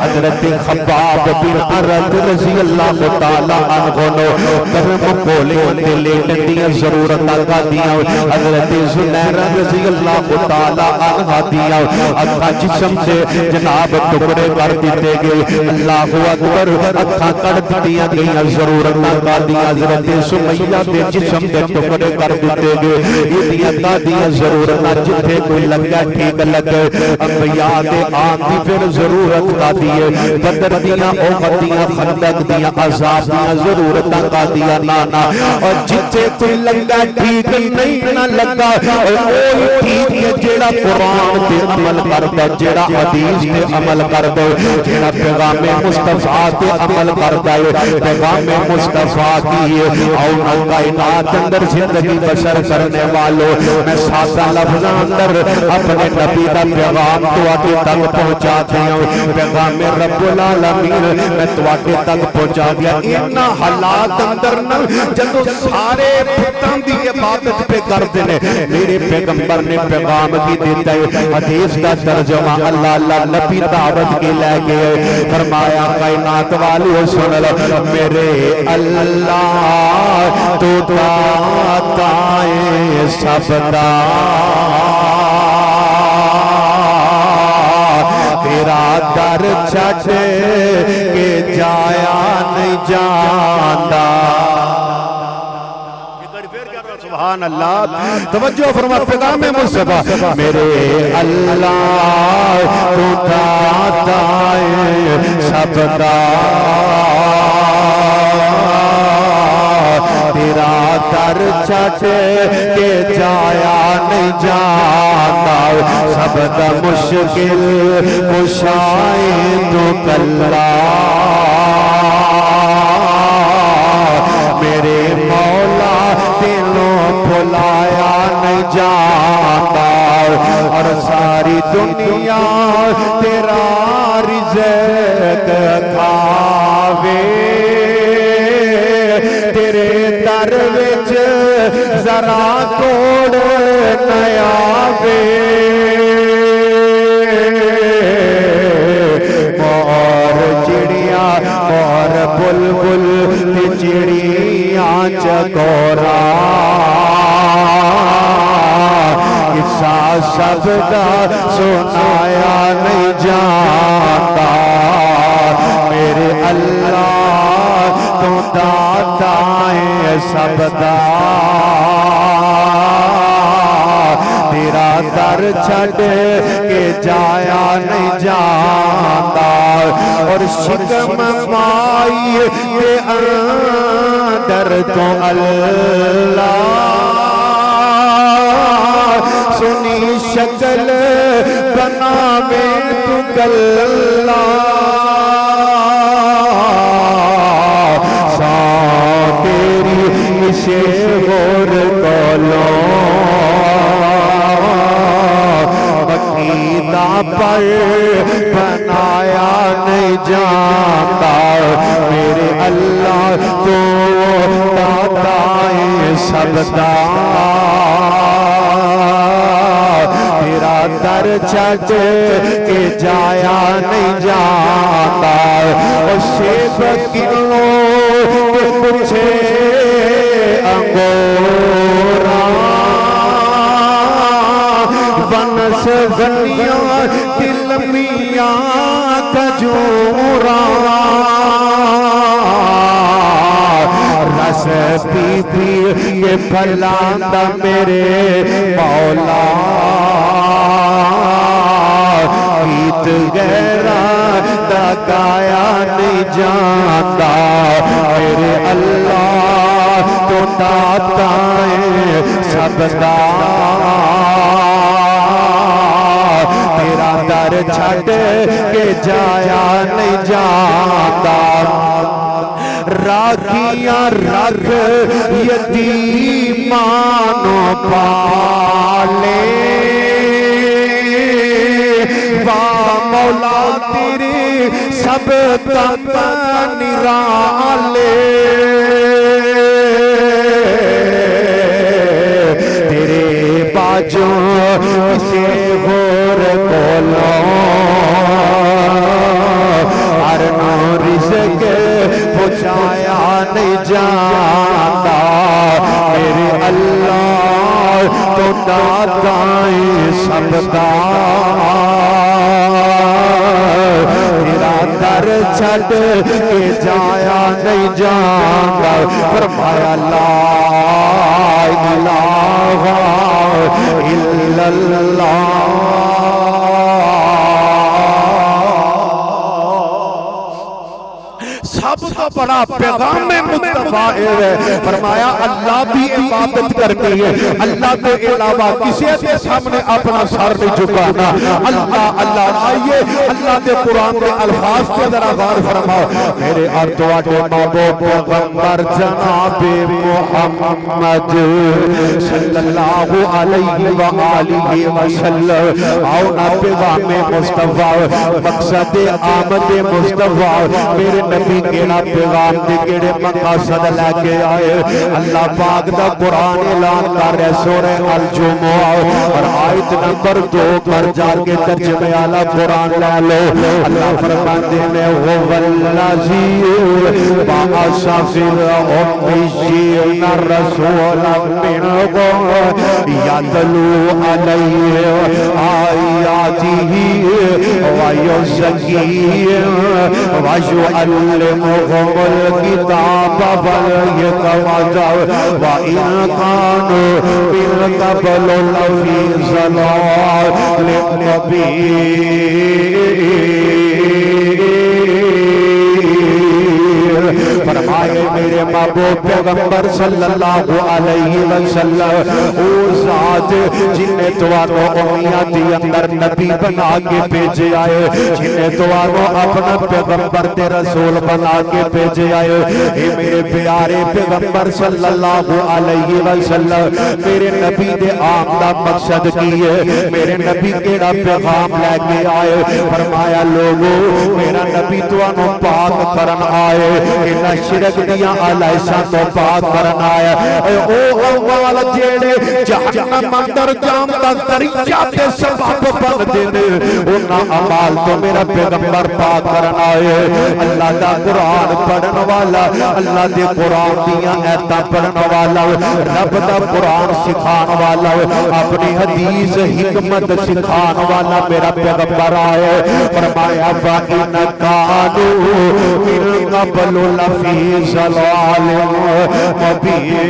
حضرت خباب بن عرد رضی اللہ تعالی عنہ نو گرم کولے تے لیٹن دیا ضرورتاں کا دیا حضرت زنیر رضی اللہ تعالی عنہ دیا اکھا جسم سے جناب ٹکڑے کر دیتے گئے اللہ اکبر اکھا کٹ دیا گئی ضرورتاں کا دیا حضرت سمیہ دے جسم دے ٹکڑے کر دیتے گئے یہ دیا کا دیا ضرورتاں جتھے کوئی لگا ٹھیک لگے انبیاء دے آن دی پھر ضرورت کا دیئے بدر دیا اوقت دیا خندق دیا عذاب دیا ضرورتاں کا دیا نانا اور جتھے کوئی لگا ٹھیک نہیں نہ لگا اوہی ٹھیک ہے جیڑا قرآن تے عمل کردا جیڑا حدیث تے عمل کردا جیڑا پیغام مصطفیٰ تے عمل کردا ہے پیغام مصطفیٰ کی او نہ کائنات اندر زندگی بسر کرنے والوں میں سادہ لفظاں اندر اپنے نبی دا پیغام تواڈے تک پہنچا دیا پیغام رب العالمین میں تواڈے تک پہنچا دیا ان حالات اندر نہ جدوں سارے بتاں دی عبادت پہ کردے نے میرے پیغمبر نے پیغام کی دیتا ہے حدیث کا ترجمہ اللہ اللہ نبی دعوت کے لے گئے فرمایا کائنات والو سن لو میرے اللہ تو داتا ہے سب دا تیرا در چھٹ کے جایا نہیں جاندا سبحان اللہ توجہ فرما پیغام مصطفیٰ میرے اللہ تو داتا ہے سب دا تیرا در چھٹ کے جایا نہیں جاتا سب دا مشکل کشائے تو کلا میرے مولا دلوں بھلایا نہیں جاتا اور ساری دنیا تیرا رزق ذرا توڑ نیا وے مور چڑیاں مور بلبل تے چڑیاں چکورا قصہ سب دا سنایا نہیں جاتا میرے اللہ تو داتا ہے سب دا تیرا در چھڑ کے جایا نہیں جاتا اور شکم مائی کے اندر تو اللہ سنی شکل بناوے تو گلہ سا تیری اسے غور کولوں مقیدہ پر بنایا نہیں جاتا میرے اللہ تو داتا ہے سب دا تیرا در چھڑ کے جایا نہیں جاتا اور شیب کنوں کے پچھے انگورا ونس غنیاں دل میاں کجورا رس پی پی کے پھلاندہ میرے مولا گیت غیرہ دا گایا نہیں جاتا میرے اللہ تو داتا ہے سب دا تیرا در چھڑ کے جایا نہیں جاتا راکھیاں رکھ یتیمانوں پالے مولا تیرے سب تک نرالے تیرے باجوں کسے غور کولوں ہر نو رزق پہنچایا نہیں جاتا میرے اللہ تو داتا ہے سب دا تیرا در چھڑ کے جایا نہیں جاتا فرمایا لا الہ الا اللہ سب کا بڑا پیغام مصطفیٰ ہے فرمایا اللہ بھی عبادت کرنی ہے اللہ کے علاوہ کسی کے سامنے اپنا سر نہیں جھکانا اللہ اللہ آئیے اللہ کے قرآن کے الفاظ کے ذرا غور فرماؤ میرے ارتواٹے محبوب پیغمبر جناب محمد صلی اللہ علیہ وآلہ وسلم آؤ نا پیغام مصطفیٰ مقصد آمد مصطفیٰ میرے نبی کیڑا پیغام دے کیڑے مقاصد لے کے آئے اللہ پاک دا قرآن اعلان کر رہے سورہ الجمعہ اور آیت نمبر 2 پر جا کے ترجمے والا قرآن لے لو اللہ فرماتے ہیں وہ والذی بعث فی الأمیین رسولا منہم یتلو علیہ آیاتہ ویزکیہم ویعلمہم الکتاب والحکمۃ وإن كانوا من قبل لفی ضلال مبین فرمائے میرے محبوب پیغمبر صلی اللہ علیہ وسلم او ذات جن نے توانو امیات دی اندر نبی بنا کے بھیجے آئے جن نے توانو اپنا پیغمبر تے رسول بنا کے بھیجے آئے اے میرے پیارے پیغمبر صلی اللہ علیہ وسلم میرے نبی دے آمدہ مقصد کی ہے میرے نبی کیڑا پیغام لے کے آئے فرمایا لوگو میرا نبی توانو پاک کرن آئے انہا شرک دیا علیہ خواہشاں تو پاک کرنا ہے او اول جیڑے جہنم اندر جام دا ذریعہ تے سبب بن دے انہاں اعمال تو میرا پیغمبر پاک کرنا ہے اللہ دا قرآن پڑھن والا اللہ دے قرآن دیاں ایتاں پڑھن والا رب دا قرآن سکھان والا اپنی حدیث حکمت سکھان والا میرا پیغمبر آئے فرمایا فَإِنَّ كَانُوا مِن قَبْلُ لَفِي ضَلَالٍ مُبِينٍ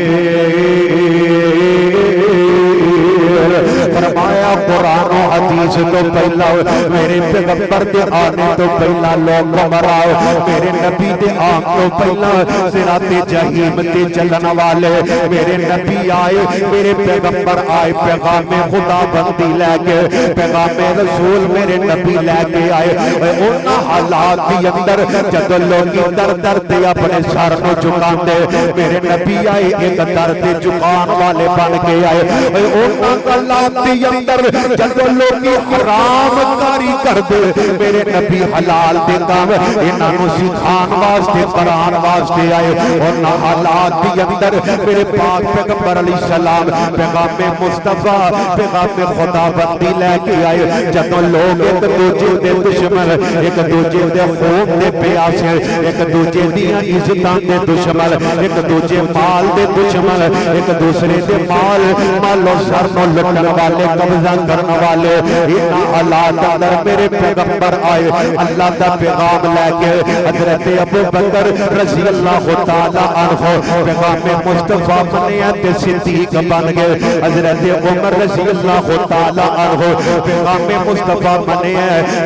فرمایا قرآن و حدیث تو پہلا میرے پیغمبر دے آنے تو پہلا لوگ گمراہ میرے نبی دے آن تو پہلا صراط جہیم تے چلن والے میرے نبی آئے میرے پیغمبر آئے پیغام خدا بندی لے کے پیغام رسول میرے نبی لے کے آئے انہاں حالات دی اندر جب لوگی در در دے اپنے سر کو جھکان دے میرے نبی آئے ایک در دے جھکان والے بن کے آئے انہاں حالات دی اندر جب لوگی حرام کاری کر دے میرے نبی حلال دے کام انہاں نو سکھان واسطے قرآن واسطے آئے انہاں حالات دی اندر میرے پاک پیغمبر علیہ السلام پیغام مصطفیٰ پیغام خدا بندی لے کے آئے جب لوگ ایک دوجے دے دشمن ایک دوجے دے خون دے پیاسے ایک دوجے دیاں عزتاں دے دشمن ایک دوجے مال دے دشمن ایک دوسرے دے مال و سر نو لٹن والے قبضہ کرنے والے انہاں حالات اندر میرے پیغمبر آئے اللہ دا پیغام لے کے حضرت ابو بکر رضی اللہ تعالی عنہ پیغام مصطفیٰ بنے تے صدیق بن گئے حضرت عمر رضی اللہ تعالی عنہ پیغام مصطفیٰ بنے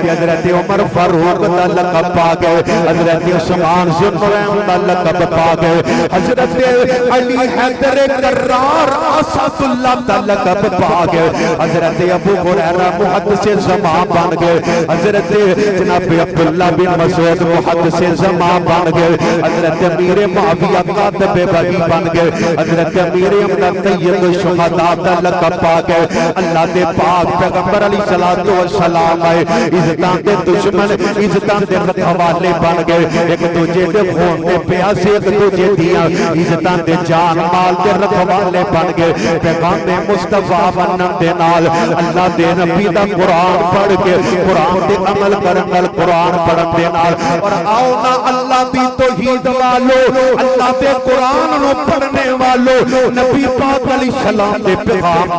تے حضرت عمر فاروق دا لقب پا گئے حضرت عثمان ذوالنورین دا لقب پا گئے حضرت علی حیدر کرار اسد اللہ دا لقب پا گئے حضرت ابو ہریرہ محدث زمان بن گئے حضرت جناب عبداللہ بن مسعود محدث زمان بن گئے حضرت امیر معاویہ کاتب وحی بن گئے حضرت امیر امت سید شہداء دا لقب پا گئے اللہ دے پاک پیغمبر علیہ السلام آئے عزتاں دے دشمن عزتاں دے رکھوالے بن گئے ایک دوجے دے خون دے پیاسے ایک دوجے دیاں عزتاں دے جان مال دے رکھوالے بن گئے پیغام مصطفیٰ بنن دے نال اللہ دے نبی دا قرآن پڑھ کے قرآن دے عمل کرن نال قرآن پڑھن دے نال اور آؤ نا اللہ دی توحید والو اللہ دے قرآن نو پڑھنے والو نبی پاک علیہ السلام دے پیغام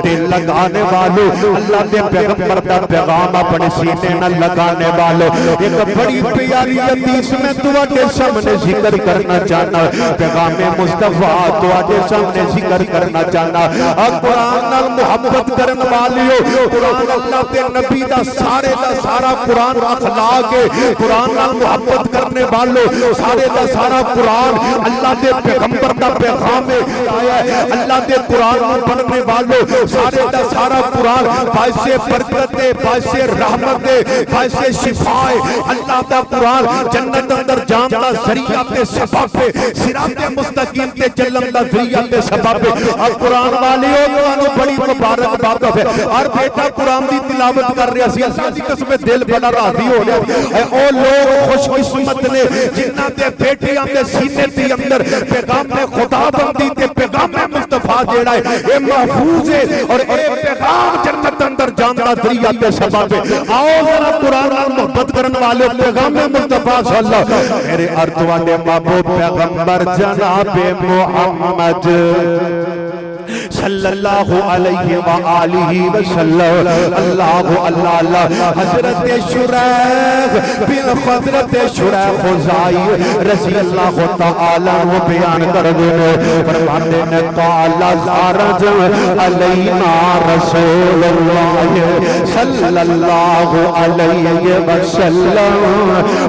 دے لگانے والو اللہ دے پیغمبر دا پیغام اپنے سینے نہ لگانے والو ایک بڑی پیاری حدیث میں تواڈے سامنے ذکر کرنا چاہنا پیغام مصطفیٰ تواڈے سامنے ذکر کرنا چاہنا قرآن نال محبت کرن والیو قرآن اللہ دے نبی دا سارا قرآن اخلاق ہے قرآن نال محبت کرنے والو سارے دا سارا قرآن اللہ دے پیغمبر دا پیغام ہے اللہ دے قرآن نال پڑھنے والو سارے دا سارا قرآن باعث برکت ہے باعث رحمت ہے باعث شفا ہے اللہ دا قرآن جنت اندر جان دا ذریعہ تے سبب ہے صراط مستقیم تے چلن دا ذریعہ تے سبب ہے اور قرآن والیو تانوں بڑی مبارک بات ہے اور بیٹا قرآن دی تلاوت کر رہا سی اللہ دی قسم دل بڑا راضی ہو رہا ہے او لوگ خوش قسمت نے جنہاں دے بیٹیاں دے سینے تے اندر پیغام خدا بندی تے پیغام مصطفیٰ جیڑا ہے اے محفوظ ہے اور اے پیغام جنت اندر جان دا ذریعہ تے سبب ہے آؤ ذرا قرآن نال محبت کرن والے پیغام مصطفیٰ صلی اللہ میرے ارتوا دے محبوب پیغمبر جناب محمد صلی اللہ علیہ وآلہ وسلم اللہ حضرت شریح بن حضرت شریح خزائی رضی اللہ تعالیٰ وہ بیان کر دینے فرماتے نے قال خرج علینا رسول اللہ صلی اللہ علیہ وسلم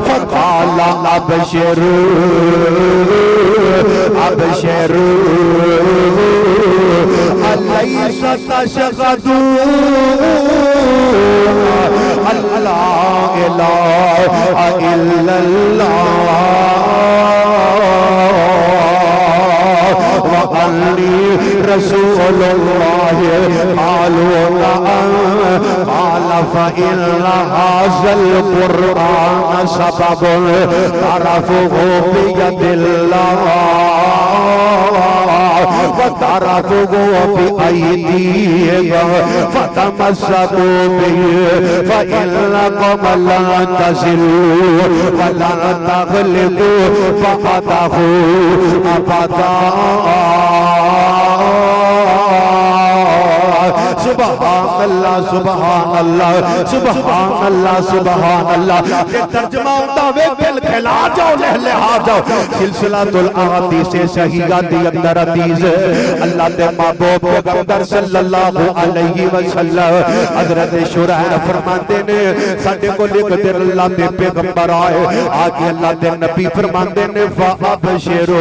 فقال ابشروا أليس تشهدون أن لا إله إلا الله وأن عني رسول الله قالوا نعم قال فإن هذا القرآن سبب طرفه بيد الله وطرفه بأيديهم فتمسكوا به فإنكم لن تصلوا ولن تغلبوا بعده أبدا سبحان اللہ سبحان اللہ سبحان اللہ سبحان اللہ یہ ترجمہ ہوتا ہوئے دل کھلا جاؤ لہا جاؤ سلسلہ الاحادیث صحیحہ دی اندر حدیث اللہ دے محبوب پیغمبر صلی اللہ علیہ وسلم حضرت شرائع فرماتے نے ساڈے کو لکھ دے اللہ دے پیغمبر آئے آگے اللہ دے نبی فرماتے نے فابشرو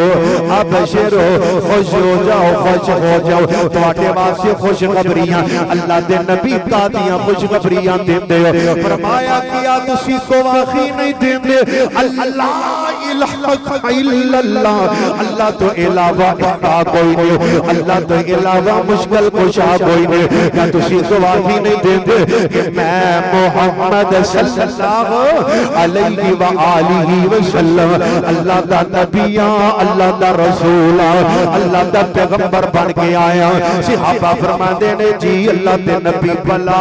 ابشرو خوش ہو جاؤ تواڈے واسطے خوشخبریاں اللہ دے نبی کا دیا خوشخبریاں دیندے فرمایا کیا تسی کو واقعی نہیں دیندے اللہ الہ الا اللہ اللہ تو علاوہ کوئی نہیں اللہ تو علاوہ مشکل کشا کوئی نہیں کیا تسی کو واقعی نہیں دیندے کہ میں محمد صلی اللہ علیہ وآلہ وسلم اللہ دا نبیاں اللہ دا رسول اللہ دا پیغمبر بن کے آیا صحابہ فرماتے نے جی اللہ دے نبی بلا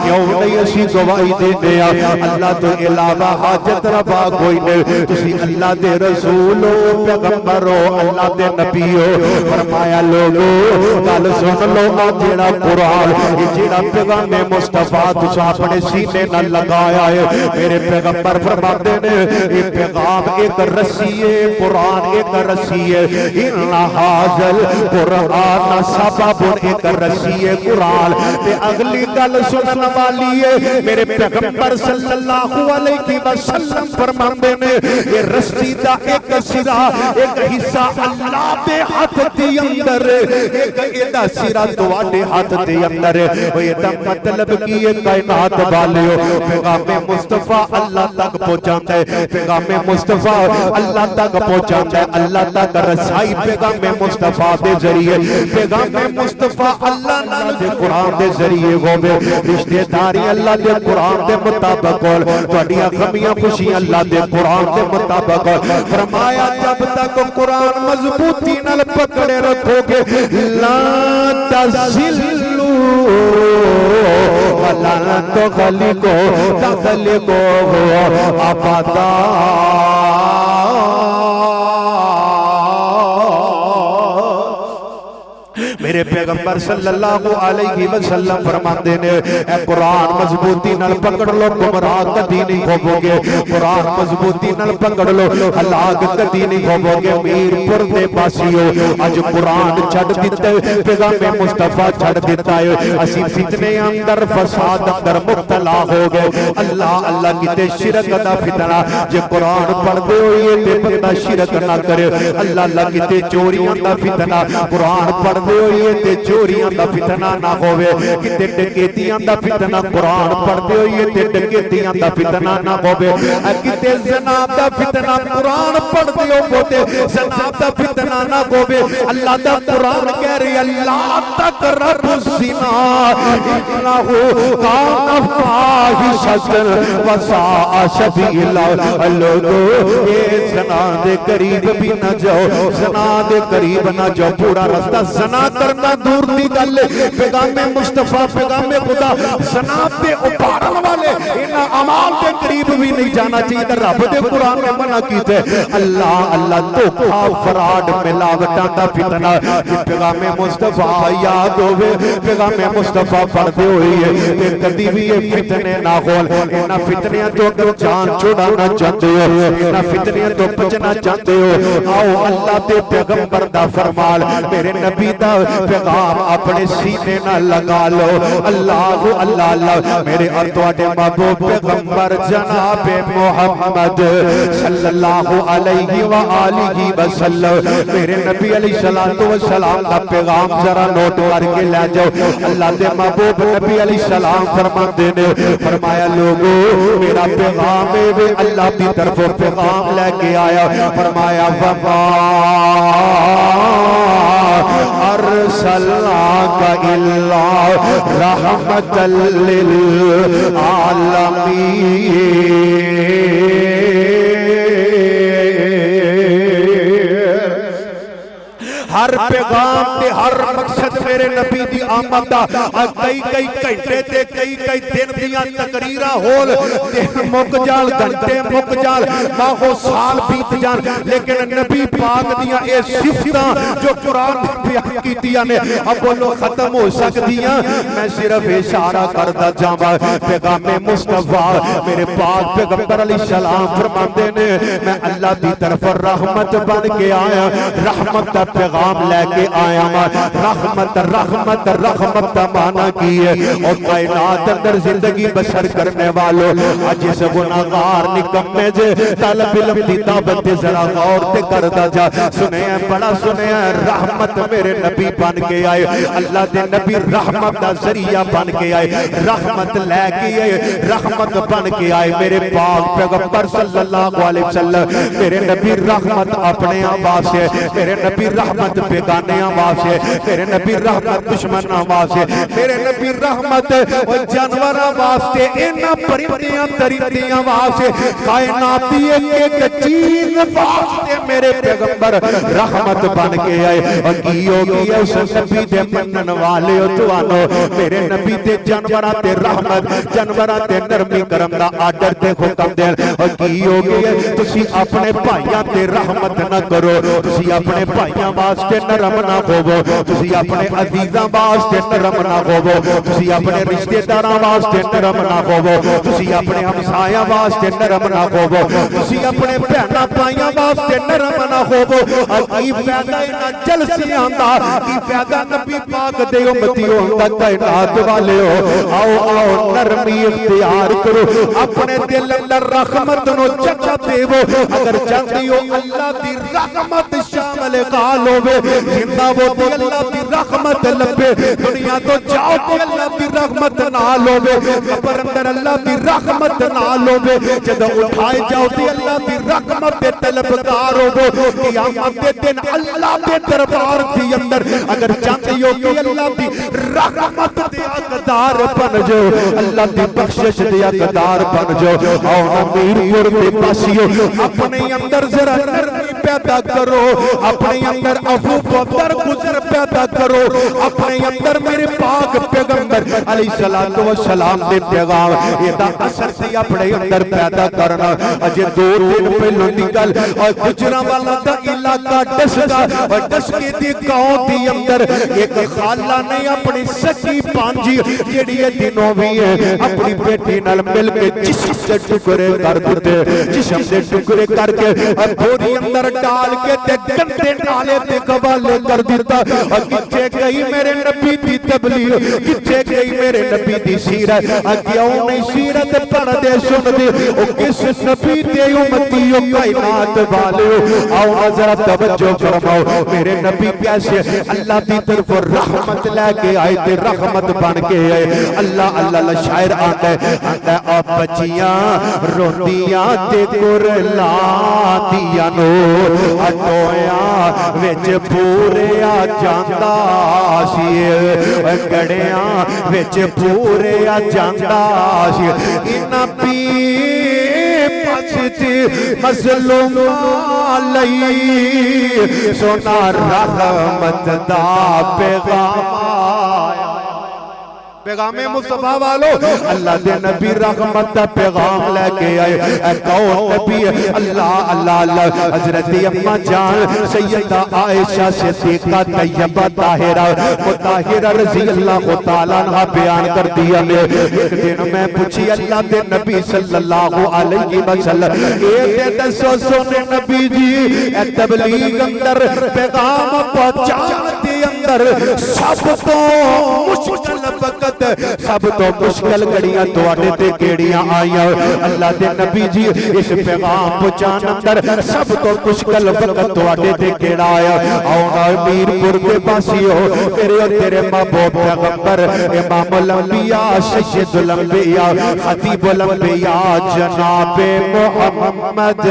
کیوں نہیں اسی گواہی دے دیا اللہ تو علاوہ حاجت روا کوئی نہیں تسی اللہ دے رسول ہو پیغمبر ہو اللہ دے نبی ہو فرمایا لوگو گل سن لو جیڑا قرآن جیڑا پیغام مصطفیٰ تجھے اپنے سینے نہ لگایا ہے میرے پیغمبر فرماتے نے یہ پیغام ایک رسی ہے قرآن ایک رسی ہے ان حاضل قرآن سبب ایک رسی ہے قرآن تے اگلی گل سنن والی ہے میرے پیغمبر صلی اللہ علیہ وسلم فرماندے نے یہ رسی دا ایک سرا ایک حصہ اللہ دے ہاتھ دے اندر ایک ایدا سرا تواڈے ہاتھ دے اندر او یہ دا مطلب کی ہے کائنات والے پیغام مصطفیٰ اللہ تک پہنچاندا ہے پیغام مصطفیٰ اللہ تک پہنچاندا ہے اللہ تک رسائی پیغام مصطفیٰ دے ذریعے پیغام مصطفیٰ اللہ نال دے قرآن دے ذریعے ہوے رشتہ داری اللہ دے قرآن دے مطابق تواڈیاں غمیاں خوشیاں اللہ دے قرآن دے مطابق فرمایا جب تک قرآن مضبوطی نال پکڑے رکھو گے لا تزلوا ولا تغلقوا ابدا میرے پیغمبر صلی اللہ علیہ وسلم فرماتے نے اے قرآن مضبوطی نال پکڑ لو گمراہ کدی نہیں ہوو گے قرآن مضبوطی نال پکڑ لو ہلاک کدی نہیں ہوو گے میر پور دے پاسیو اج قرآن چھڈ دتا ہے پیغام مصطفیٰ چھڈ دتا ہے اسی فتنے اندر فساد اندر مبتلا ہو گئے اللہ اللہ کیتے شرک دا فتنہ جے قرآن پڑھدے ہوئے تے بندہ شرک نہ کرے اللہ اللہ کیتے چوریاں دا فتنہ قرآن پڑھدے ہوئے تے چوریاں دا فتنہ نہ ہوئے کتے ڈکیتیاں دا فتنہ قرآن پڑھدے ہوئے تے ڈکیتیاں دا فتنہ نہ ہوئے کتے زناب دا فتنہ قرآن پڑھدے ہوئے زناب دا فتنہ نہ ہوئے اللہ دا قرآن کہہ رہی اللہ تقرب الزنا انہو کان فاحشۃ وساء سبیلا لوگو اے زنا دے قریب بھی نہ جاؤ زنا دے قریب نہ جاؤ پورا رستہ زنا کرنا دور دی گل پیغام مصطفیٰ پیغام خدا زنا پہ ابھارن والے ان اعمال کے قریب بھی نہیں جانا چاہیے رب دے قرآن نے منع کیتے اللہ اللہ دھوکا فراڈ ملاوٹاں دا فتنہ پیغام مصطفیٰ یاد ہوئے پیغام مصطفیٰ پڑھتے ہوئی ہے تے کدی بھی یہ فتنے نہ ہون انہاں فتنیاں تو اگر جان چھڑانا چاہتے ہو انہاں فتنیاں تو بچنا چاہتے ہو آؤ اللہ دے پیغمبر دا فرمان میرے نبی دا پیغام پیغام اپنے سینے نہ لگا لو. اللہ اللہ اللہ میرے اور تواڈے محبوب پیغمبر جناب محمد صلی اللہ علیہ وآلہ وسلم میرے نبی علیہ السلام کا پیغام ذرا نوٹ کر کے لے جاؤ. اللہ دے محبوب نبی علیہ السلام فرماتے نے فرمایا لوگو میرا پیغام ہے اللہ کی طرف پیغام لے کے آیا. فرمایا وما ارسلناک الا رحمت للعالمین. ہر پیغام تے ہر مقصد میرے نبی دی آمد دا کئی کئی گھنٹے تے کئی کئی دن دیاں تقریراں ہول دن مک جان گھنٹے مک جان ماہو سال بیت جان لیکن نبی پاک دیاں اے صفتاں جو قرآن نے بیان کیتیاں نے اب بولو ختم ہو سکدیاں. میں صرف اشارہ کردا جاواں پیغام مصطفیٰ میرے پاک پیغمبر علیہ السلام فرماندے نے میں اللہ دی طرف رحمت بن کے آیا. رحمت دا پیغام لے کے آیا ماں. رحمت رحمت رحمت دا معنی کی ہے اور کائنات اندر زندگی بسر کرنے والوں آج اس گناہگار نکمے جے طالب علم دی دعوت ذرا غور تے کردا جا. سنے ہیں بڑا سنے ہیں رحمت میرے نبی بن کے آئے. اللہ دے نبی رحمت دا ذریعہ بن کے آئے. رحمت لے کے آئے رحمت بن کے آئے. میرے پاک پیغمبر صلی اللہ علیہ وسلم میرے نبی رحمت اپنے آواز سے میرے نبی رحمت بیگانے آواز سے میرے نبی رحمت دشمن آواز سے میرے نبی رحمت جانور آواز سے اینا پرندیاں درندیاں آواز سے کائناتی ایک چیز آواز سے میرے پیغمبر رحمت بن کے آئے. اور کیوں کیا اس نبی دے منن والے اتوانو میرے نبی دے جانورہ تے رحمت جانورہ تے نرمی کرم دا آڈر تے حکم دے. اور کیوں کیا تسی اپنے بھائیاں تے رحمت نہ کرو تسی اپنے بھائیاں واسطے نرم نہ ہوو تسی اپنے عزیزاں واسطے نرم نہ ہوو تسی اپنے رشتہ داراں واسطے نرم نہ ہوو تسی اپنے ہمسایاں واسطے نرم نہ ہوو تسی اپنے بہناں بھائیاں واسطے نرم نہ ہوو. کی فائدہ انہاں جلسیاں دا کی فائدہ نبی پاک دے امتیوں دا کائنات والے ہو. آؤ آؤ نرمی اختیار کرو اپنے دل اندر رحمت نو جگہ دیو. اگر چاہتی ہو اللہ دی رحمت شامل قال ہوئے زندہ وہ دی اللہ دی رحمت لبے دنیا تو جاؤ دی اللہ دی رحمت نال ہوئے قبر اندر اللہ دی رحمت نال ہوئے جدہ اٹھائے جاؤ دی اللہ دی رحمت دے طلبگار ہوئے قیامت دے دن اللہ دے دربار دی اندر اگر چاہتی ہو کہ اللہ دی رحمت دے اقدار بن جو اللہ دی بخشش دے اقدار بن جو. آؤ امیر پور دے پاسیو اپنے اندر ذرا نرمی پیدا کرو اپنے اندر عفو و درگزر پیدا کرو اپنے اندر میرے پاک پیغمبر علیہ السلام دے پیغام یہ دا اثر سی اپنے اندر پیدا کرنا. اجے 2 دن پہلوں دی گل اور گجرانوالہ دا علاقہ ڈسکا اور ڈسکے دی گاؤں دی اندر ایک خالہ نے اپنی سکی پانجی جیڑی دنوں بھی ہے اپنی بیٹی نال مل کے جسم سے ٹکڑے کر دیتے جسم سے ٹکڑے کر کے اور بوری اندر ڈال کے تے گندے ڈالے تے قبالے کر دیتا. اور کچھے گئی میرے نبی دی تبلیغ کچھے گئی میرے نبی دی سیرت کیوں نہیں سیرت پڑھ دے سن دے او کس نبی دے امتیوں کائنات والے. آؤ حضرت توجہ فرماؤ میرے نبی کیسے اللہ دی طرف رحمت لے کے آئے تے رحمت بن کے آئے. اللہ اللہ شاعر آتا ہے آ بچیاں روندیاں تے گرلا دیا نو اٹویاں وچ پوریا جاندا سی گڑیاں وچ پوریا جاندا سی انہاں پی پچھتی مظلوم لئی سونا رحمت دا پیغام پیغام مصطفیٰ والو اللہ دے نبی رحمت دا پیغام لے کے آئے. اے کون نبی ہے اللہ اللہ اللہ حضرت اماں جان سیدہ عائشہ صدیقہ طیبہ طاہرہ مطہرہ رضی اللہ تعالیٰ عنہ بیان کر دیا نے ایک دن میں پوچھی اللہ دے نبی صلی اللہ علیہ وسلم اے دسو سونے نبی جی اے تبلیغ اندر پیغام پہنچان دے اندر سب تو مشکل وقت سب تو مشکل گھڑیاں تواڈے تے کیڑیاں آئیاں اللہ دے نبی جی اس پیغام پہنچان اندر سب تو مشکل وقت تواڈے تے کیڑا آیا آؤنا میر پور دے پاسیو میرے اور تیرے محبوب پیغمبر امام الانبیاء سید الانبیاء خطیب الانبیاء جناب محمد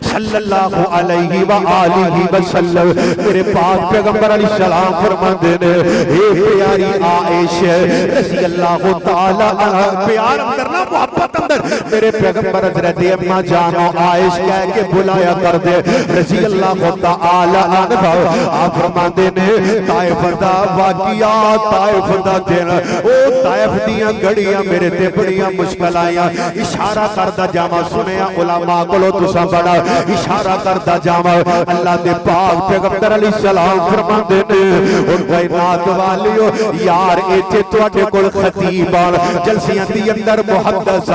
صلی اللہ علیہ وآلہ وسلم میرے پاک پیغمبر علیہ السلام فرماندے نے اے پیاری عائشہ رضی اللہ تعالی عنہ پیار کرنا محبت اندر میرے پیغمبر حضرت اما جانو عائش کہہ کے بلایا کر دے رضی اللہ تعالی عنہ آپ فرماندے نے طائف دا واقعات طائف دا دن او طائف دیاں گھڑیاں میرے تے بڑیاں مشکل آیاں اشارہ کردا جاواں سنیا علماء کولو تساں بڑا اشارہ کرتا جاواں اللہ دے پاک پیغمبر علیہ السلام فرماندے نے ان کائنات والیو یار ایتھے تواڈے کول خطیب جلسیاں دی اندر محدث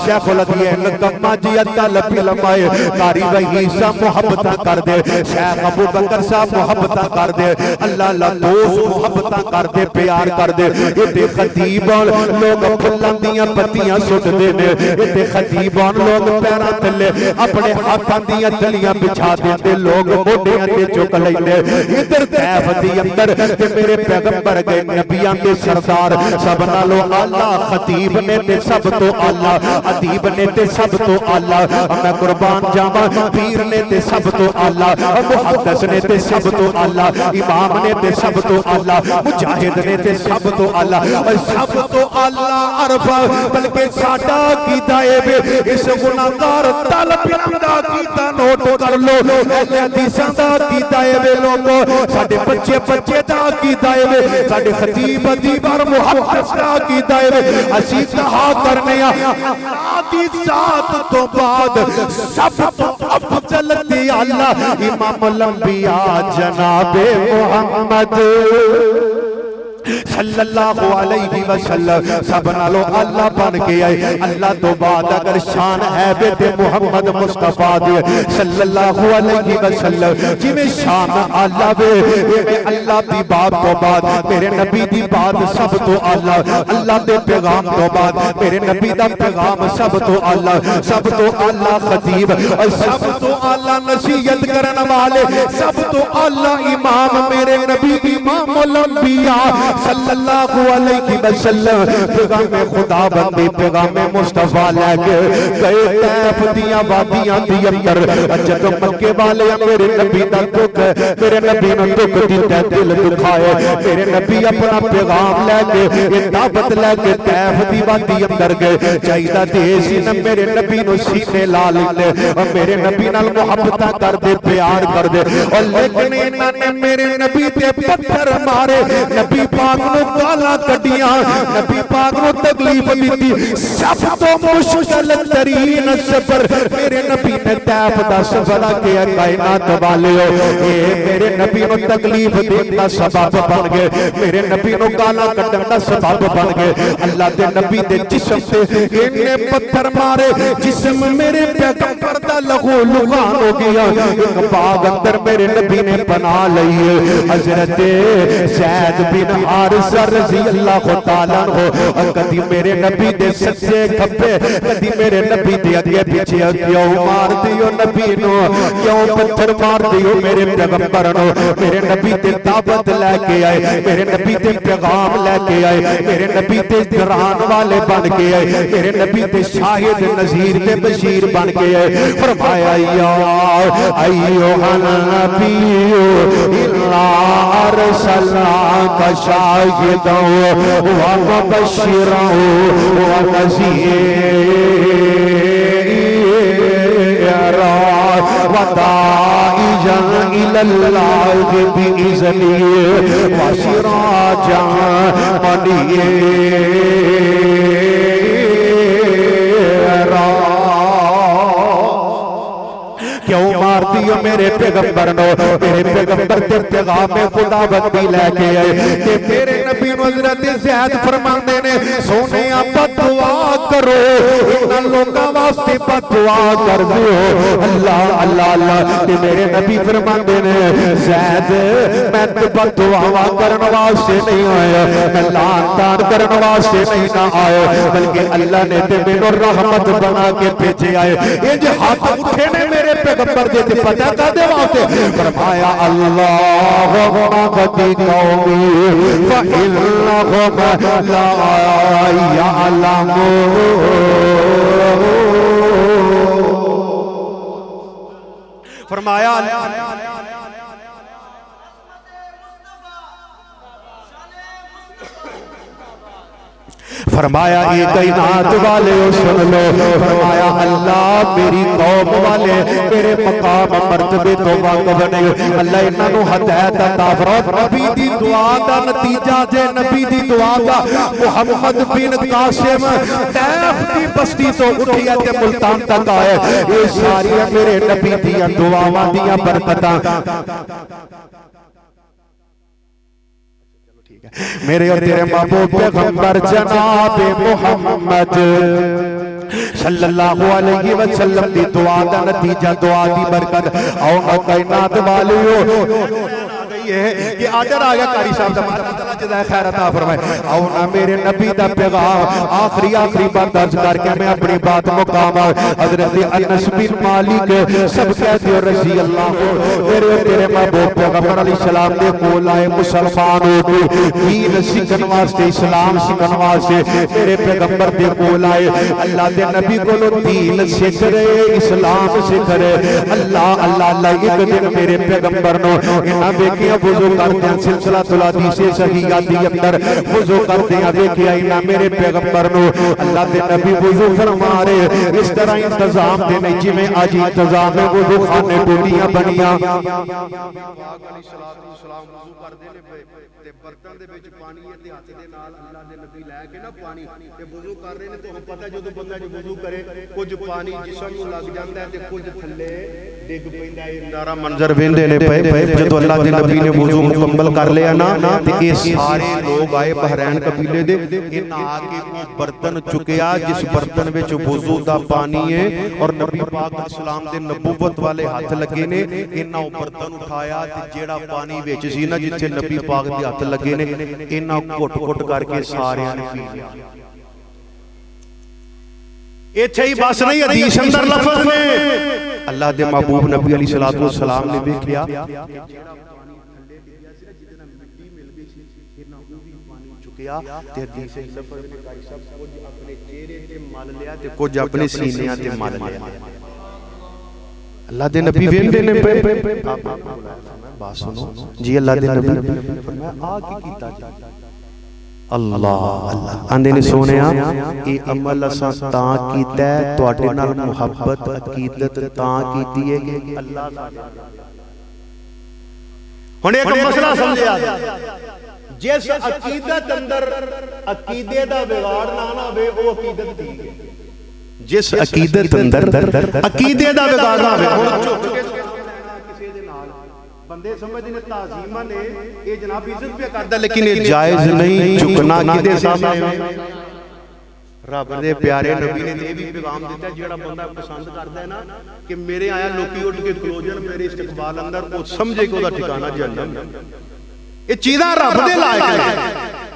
شیخ الحدیث لقمہ جی طلب علماء قاری وحی صاحب محبتاں کر دے شیخ ابو بکر صاحب محبتاں کر دے اللہ اللہ دوست محبتاں کر دے پیار کر دے ایتھے خطیب لوگ پھلاں دیاں پتیاں سٹ دے نے ایتھے خطیب لوگ پیراں تلے اپنے ہاتھاں دیاں تلیاں بچھا دیندے لوگ موڈیاں تے چک لیندے ادھر طیف دی اندر تے میرے پیغمبر گئے نبیاں دے سردار سب نالوں اعلیٰ خطیب نے تے سب تو اعلیٰ ادیب نے تے سب تو اعلیٰ میں قربان جاواں پیر نے تے سب تو اعلیٰ محدث نے تے سب تو اعلیٰ امام نے تے سب تو اعلیٰ مجاہد نے تے سب تو اعلیٰ سب تو اعلیٰ عرفہ بلکہ ساڈا کیتا اے اس گناہگار طالب علم دا کیتا نوٹ کر لو اہل حدیثاں دا کیتا اے وے لوگو ساڈے بچے دا کیتا اے وے ساڈے خطیب ادیب اور محدث دا کیتا اے وے اسی کہا کرنے دی ذات تو بعد سب تو افضل دی اللہ امام الانبیاء جناب محمد صلی اللہ علیہ وسلم سب نالو اللہ بن کے آئے اللہ تو بعد اگر شان ہے بیت محمد مصطفیٰ دے صلی اللہ علیہ وسلم جی میں شان اللہ بے میں اللہ دی بات تو بعد میرے نبی دی بات سب تو اللہ اللہ دے پیغام تو بعد میرے نبی دا پیغام سب تو اللہ خطیب اور سب تو اللہ نصیحت کرن والے سب تو اللہ امام میرے نبی امام الانبیاء صلی اللہ علیہ وسلم پیغام خدا بندی پیغام مصطفیٰ لے کے گئے طیف دیاں وادیاں دی اندر جب مکے والے میرے نبی دا دکھ میرے نبی نے دکھ دیتا دل دکھائے میرے نبی اپنا پیغام لے کے دعوت لے کے طیف دی وادی اندر گئے چاہیدہ دیسی نہ میرے نبی نو سینے لا لیندے اور میرے نبی نال محبتہ کر دے پیار کر دے اور لیکن انہاں نے میرے نبی تے پتھر مارے نبی پاک نو گالا کڈیاں نبی پاک نو تکلیف دیتی سب تو مشکل ترین سفر میرے نبی نے طیف دا سفر کیا کائنات والیو اے میرے نبی نو تکلیف دین دا سبب بن گئے میرے نبی نو گالا کڈن دا سبب بن گئے اللہ دے نبی دے جسم تے انہیں پتھر مارے جسم میرے پیغمبر دا لہو لغان ہو گیا ایک باغ اندر میرے نبی نے پناہ لئی حضرت زید بن حارثہ رضی اللہ تعالیٰ عنہ کدی میرے نبی دے سجے کھبے کدی میرے نبی دے اگے پیچھے کیوں مار دیو نبی نو کیوں پتھر مار دیو میرے پیغمبر نو میرے نبی تے دعوت لے کے آئے میرے نبی تے پیغام لے کے آئے میرے نبی تے گران والے بن کے آئے میرے نبی تے شاہد نذیر تے بشیر بن کے آئے فرمایا یا ایھا النبی الا ارسلناک شاہدا ومبشرا ونذیرا وداعیا الی اللہ بإذنہ وسراجا منیرا کیوں مار دیو میرے پیغمبر نو میرے پیغمبر تے پیغام خدا بندی لے کے آئے تے میرے نبی نو حضرت زید فرماندے نے سونے آپ دعا کرو انہاں لوگاں واسطے بد دعا کر دیو اللہ اللہ اللہ تے میرے نبی فرماندے نے زید میں تے بد دعا کرن واسطے نہیں آیا میں لعن تان کرن واسطے نہیں نہ آیا بلکہ اللہ نے تے مینوں رحمت بنا کے بھیجے آئے یہ جو ہاتھ اٹھے نے میرے پیغمبر دے تے پتہ کا دے واسطے فرمایا اللہم غدی قومی فإنہم لا يعلمون فرمایا فرمایا یہ کائنات والے سن لو فرمایا اللہ میری قوم والے میرے مقام مرتبے تو واقف نہیں اللہ انہاں نو ہدایت عطا فرما نبی دی دعا دا نتیجہ جے نبی دی دعا دا محمد بن قاسم طیف دی بستی تو اٹھیا تے ملتان تک آئے یہ ساری میرے نبی دیاں دعاواں دیاں برکتاں میرے اور تیرے محبوب پیغمبر جناب محمد صلی اللہ علیہ وسلم دی دعا دا نتیجہ دعا دی برکت او کائنات والیو کہ آجر آگیا قاری صاحب زمان اللہ جزائے خیر عطا فرمائے او نا میرے نبی دا پیغام آخری بات درج کر کے میں اپنی بات مقام حضرت انس بن مالک سب کہتے ہو رضی اللہ میرے تیرے محبوب پیغمبر علیہ السلام دے کول آئے مسلمان ہوتے دین سکھن واسطے اسلام سکھن واسطے میرے پیغمبر دے کول آئے اللہ دے نبی کولو دین سکھ رہے اسلام سکھ رہے اللہ اللہ اللہ ایک دن میرے پیغمبر نو انہاں بیکیاں وضو کرتے ہیں سلسلہ الحدیث صحیحہ دی اندر وضو کرتے ہیں دیکھیا انہاں میرے پیغمبر نو اللہ دے نبی وضو فرما رہے اس طرح انتظام دے نہیں جی میں آج انتظام ہے وضو خانے ٹوٹیاں بنیاں برتن دے وچ پانی ہے تے ہاتھ دے نال اللہ دے نبی لے کے نا پانی تے وضو کر رہے نے تے ہن پتہ جدوں بندہ جو وضو کرے کچھ پانی جسم نوں لگ جاندا ہے تے کچھ تھلے ڈگ پیندا ہے نارا منظر ویندے نے پئے جدوں اللہ دے نبی نے وضو مکمل کر لیا نا تے اے سارے لوگ آئے بحرین قبیلے دے انہاں آ کے وہ برتن چکیا جس برتن وچ وضو دا پانی ہے اور نبی پاک اسلام دے نبوت والے ہاتھ لگے نے انہاں او برتن اٹھایا تے جیڑا پانی وچ سی نا جتھے نبی پاک دے ہاتھ لگے نے انہاں گھٹ کر کے سارے نے پی لیا ایتھے ہی بس نہیں حدیث اندر لفظ نے اللہ دے محبوب نبی علیہ الصلوۃ والسلام نے ویکھیا تے حدیث لفظ نے کئی سب کچھ اپنے چہرے تے مل لیا تے کچھ اپنے سینیاں تے مل لیا اللہ دے نبی ویندے نے بات سنو جی اللہ دے نبی فرمایا آ کی کیتا جی اللہ آندے نے سونیا اے عمل اساں تاں کیتا ہے تواڈے نال محبت عقیدت تاں کیتی ہے کہ اللہ ہن ایک مسئلہ سمجھیا جس عقیدت اندر عقیدے دا بگاڑ نہ ہوے او عقیدت ٹھیک ہے جس عقیدت اندر عقیدے دا بگاڑ نہ ہوے بندے سمجھنے نے تعظیمہ نے یہ جناب عزت پہ کرتا لیکن یہ جائز نہیں جھکنا کدے سامنے رب دے پیارے نبی نے یہ بھی پیغام دیتا ہے جڑا بندہ پسند کرتا ہے نا کہ میرے آیا لوکی اٹھ کے کلوجن میرے استقبال اندر وہ سمجھے کہ وہ ٹھکانہ جہنم یہ چیزاں رب دے لائق ہیں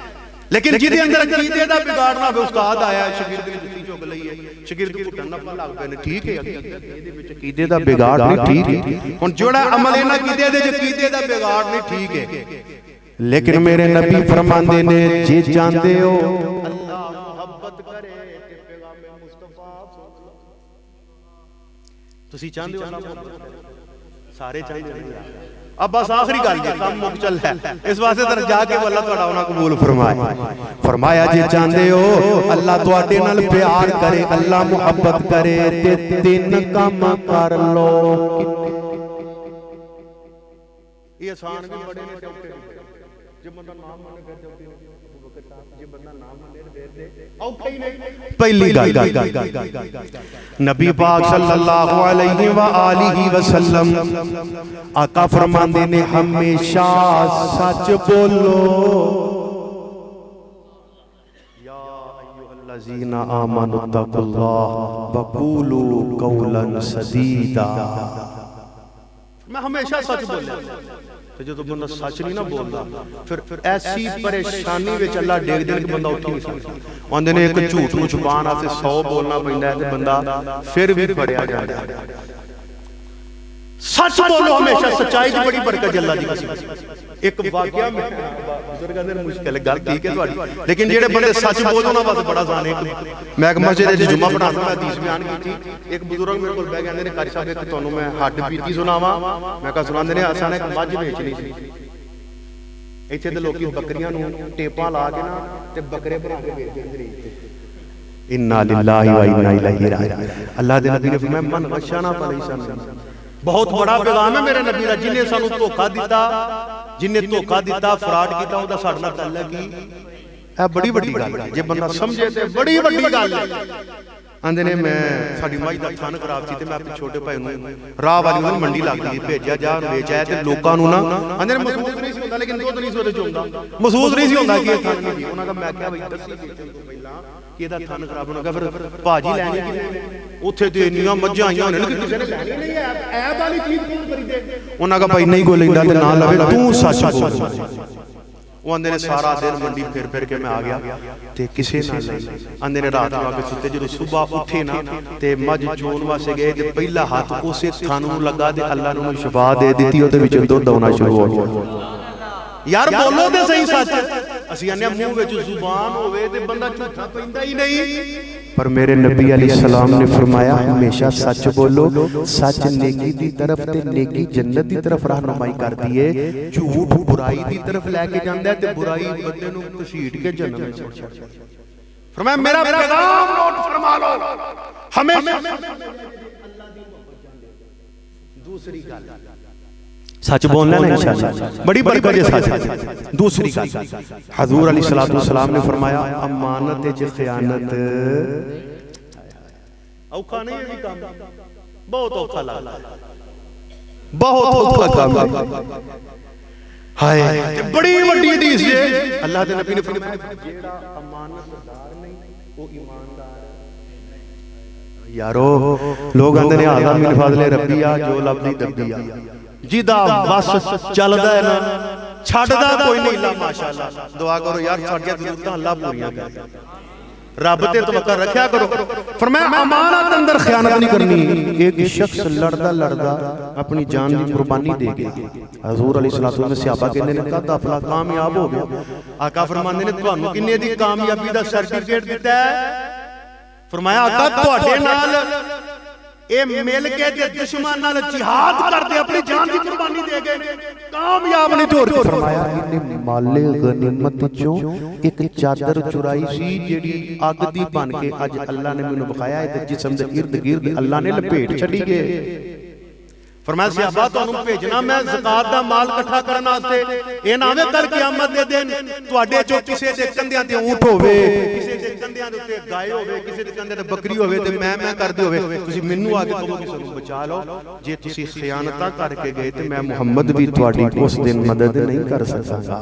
لیکن جدے اندر عقیدے دا بگاڑنا ہوے استاد آیا شاگرد نے جُتی چک لئی ہے شاگرد کو ٹھنڈا پن لگ پے نے ٹھیک ہے عقیدے وچ عقیدے دا بگاڑ نہیں ٹھیک ہے ہن جوڑا عمل ہے نا عقیدے دے عقیدے دا بگاڑ نہیں ٹھیک ہے لیکن میرے نبی فرماندے نے جے چاہندے ہو اللہ محبت کرے تے پیغام مصطفی تسی چاہندے ہو اللہ محبت کرے سارے چاہندے ہیں اب بس آخری گل ہے کام مک چل ہے اس واسطے در جا کے اللہ تہاڈا انہاں قبول فرمائے فرمایا جے چاہندے ہو اللہ تواڈے نال پیار کرے اللہ محبت کرے تے تین کام کر لو یہ آسان بھی بڑے نے ٹوٹے جے بندہ نام مانے پھر ٹوٹے جے بندہ نام مانے پھر دے اوکھا ہی نہیں پہلی گل نبی پاک صلی اللہ علیہ وآلہ وسلم آقا فرماندے نے ہمیشہ سچ بولو یا ایوہ الذین آمنوا اتقوا اللہ وقولوا قولا سدیدا. میں ہمیشہ سچ بولیا تو جدو بندہ سچ نہیں نہ بولدا پھر ایسی پریشانی وچ اللہ ڈیگ دین کہ بندہ اٹھ نہیں سکدا. آندے نے ایک جھوٹ نو چھپان واسطے 100 بولنا پیندا ہے تے بندہ پھر بھی پھڑیا جاندا ہے. سچ بولو ہمیشہ, سچائی کی بڑی برکت ہے اللہ دی قسم. ایک واقعہ میں بزرگاں دے مشکل ہے گل ٹھیک ہے تہاڈی, لیکن جڑے بندے سچ بولو نا بس بڑا آسان ہے. میں ایک مسجد وچ جمعہ پڑھانا, میں حدیث بیان کیتی, ایک بزرگ میرے کول بیٹھ کے کہندے نے قاری صاحب ایک تانوں میں ہڈ بیتی سناواں. میں کہا سناندے نے آسان ہے, مجھ ویچنی سی ایتھے تے لوکی بکریاں نو ٹیپاں لا کے نا تے بکرے بنا کے بیچ دیندے نے. انا للہ و انا الیہ راجعون. اللہ دے نبی نے فرمایا من غشنا فلیس منہ. بہت بڑا پیغام ہے میرے نبی دا. جنہیں سانو دھوکا دیتا, جنہیں دھوکا دیتا, فراڈ کیتا, او دا ساڈے نال تعلق کی ہے بڑی بڑی گل ہے. جے بندہ سمجھے تے بڑی بڑی گل ہے. آندے نے میں ساڈی مائی دا تھن خراب سی تے میں اپنے چھوٹے بھائی نوں راہ والی نوں منڈی لگدی بھیجیا جا بیچ آیا تے لوکاں نوں نا آندے نے محسوس نہیں سی ہوندا, لیکن دودھ نہیں سی اودے چوندا, محسوس نہیں سی ہوندا کہ یہ تھن نہیں. انہاں دا میں کہیا بھائی دسی بیچن تو پہلا کہ دا تھن خراب ہونا. پھر باجی لینی کہ اوتھے تے انیاں مجھاں آئیاں نے کہ کسے نے لینی نہیں ہے, ایب والی چیز کیوں خریدے. انہاں کا بھائی نہیں کو لیندا تے نہ لوے, تو سچ بول. وہ آندے نے سارا دن منڈی پھر پھر کے میں آ گیا تے کسے نہ لئی. آندے نے رات نو آ کے ستے, جدو صبح اٹھے نا تے مجھ چون واسطے گئے تے پہلا ہاتھ اسے تھن نوں لگا تے اللہ نے انہوں شفا دے دتی, او تے وچ دودھ آنا شروع ہو گیا. یار بولو تے صحیح سچ. اسی آنے منہ وچ زبان ہوے تے بندہ جھوٹا پیندا ہی نہیں. پر میرے نبی علیہ السلام نے فرمایا ہمیشہ سچ بولو. سچ نیکی دی طرف تے نیکی جنت دی طرف رہنمائی کردی ہے. جھوٹ برائی دی طرف لے کے جاندا ہے تے برائی بندے نوں گھسیٹ کے جہنم وچ چھوڑ چھڑدا ہے. فرمایا میرا پیغام نوٹ فرما لو, ہمیشہ دوسری گل سچ بولنا نا انشاءاللہ بڑی برکت ہے سچ. دوسری گل حضور علیہ الصلوۃ والسلام نے فرمایا امانت وچ خیانت اوکھا نہیں ہے کام, بہت اوکھا لگدا ہے, بہت اوکھا کام ہے. ہائے بڑی بڑی حدیث ہے. اللہ دے نبی نے فرمایا جیڑا امانت دار نہیں وہ ایماندار ہے. یارو لوگ اندر نے آدم من فضل ربیا جو لبدی دبیا, جیدہ بس چلدا ہے نا چھڑدا کوئی نہیں. اللہ ماشاءاللہ دعا کرو یار ساڈیاں ضرورتاں اللہ پوریاں کرے, رب تے توکل رکھیا کرو. فرمایا امانت اندر خیانت نہیں کرنی. ایک شخص لڑدا لڑدا اپنی جان دی قربانی دے گیا. حضور علیہ الصلوۃ والسلام صحابہ کہندے نے قد افلا کامیاب ہو گیا. آقا فرماندے نے تانوں کنے دی کامیابی دا سرٹیفکیٹ دتا ہے. فرمایا آقا تواڈے نال اے مل کے تے دشمن نال جہاد کردے اپنی جان دی قربانی دے گئے, کامیاب نہیں تو. فرمایا انہیں مال غنیمت چوں ایک چادر چرائی سی جیڑی اگ دی بن کے اج اللہ نے مینوں بخایا ہے تے جسم دے ارد گرد اللہ نے لپیٹ چھڈی گئے. فرمایا صحابہ تانوں بھیجنا میں زکات دا مال اکٹھا کرن واسطے, اے نہ ہوے کل قیامت دے دن تواڈے چوں کسے دے کندھیاں تے اونٹ ہوے, کسے دے کندھیاں دے تے گائے ہوے, کسے دے کندھے تے بکری ہوے تے میں کردے ہوے, تسی مینوں آ کے کہو کہ سانوں بچا لو. جے تسی خیانتاں کر کے گئے تے میں محمد بھی تواڈی اس دن مدد نہیں کر سکاں گا.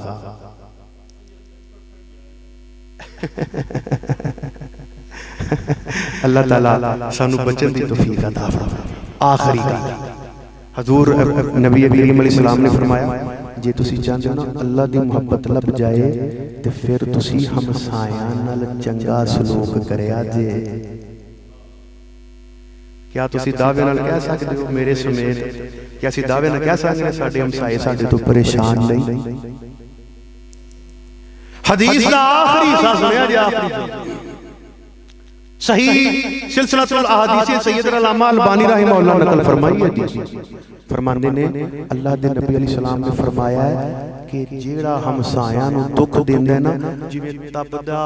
اللہ تعالی سانوں بچن دی توفیق عطا فرمائے. آخری گل حضور نبی کریم علیہ السلام نے فرمایا جے تسی چاہندے ہو نا اللہ دی محبت لب جائے تے پھر تسی ہمسایاں نال چنگا سلوک کریا جے. کیا تسی دعوے نال کہہ سکدے ہو میرے سمیت, کیا اسی دعوے نال کہہ سکدے ہیں ساڈے ہمسائے ساڈے تو پریشان نہیں. حدیث دا آخری حصہ سنیا جی, آخری صحیح سلسلۃ الاحادیث سیدنا علامہ البانی رحمہ اللہ نقل فرمائی ہے. فرماندے نے اللہ دے نبی علیہ السلام نے فرمایا ہے کہ جیڑا ہمسایاں نوں دکھ دیندا ہے نا جویں تپدا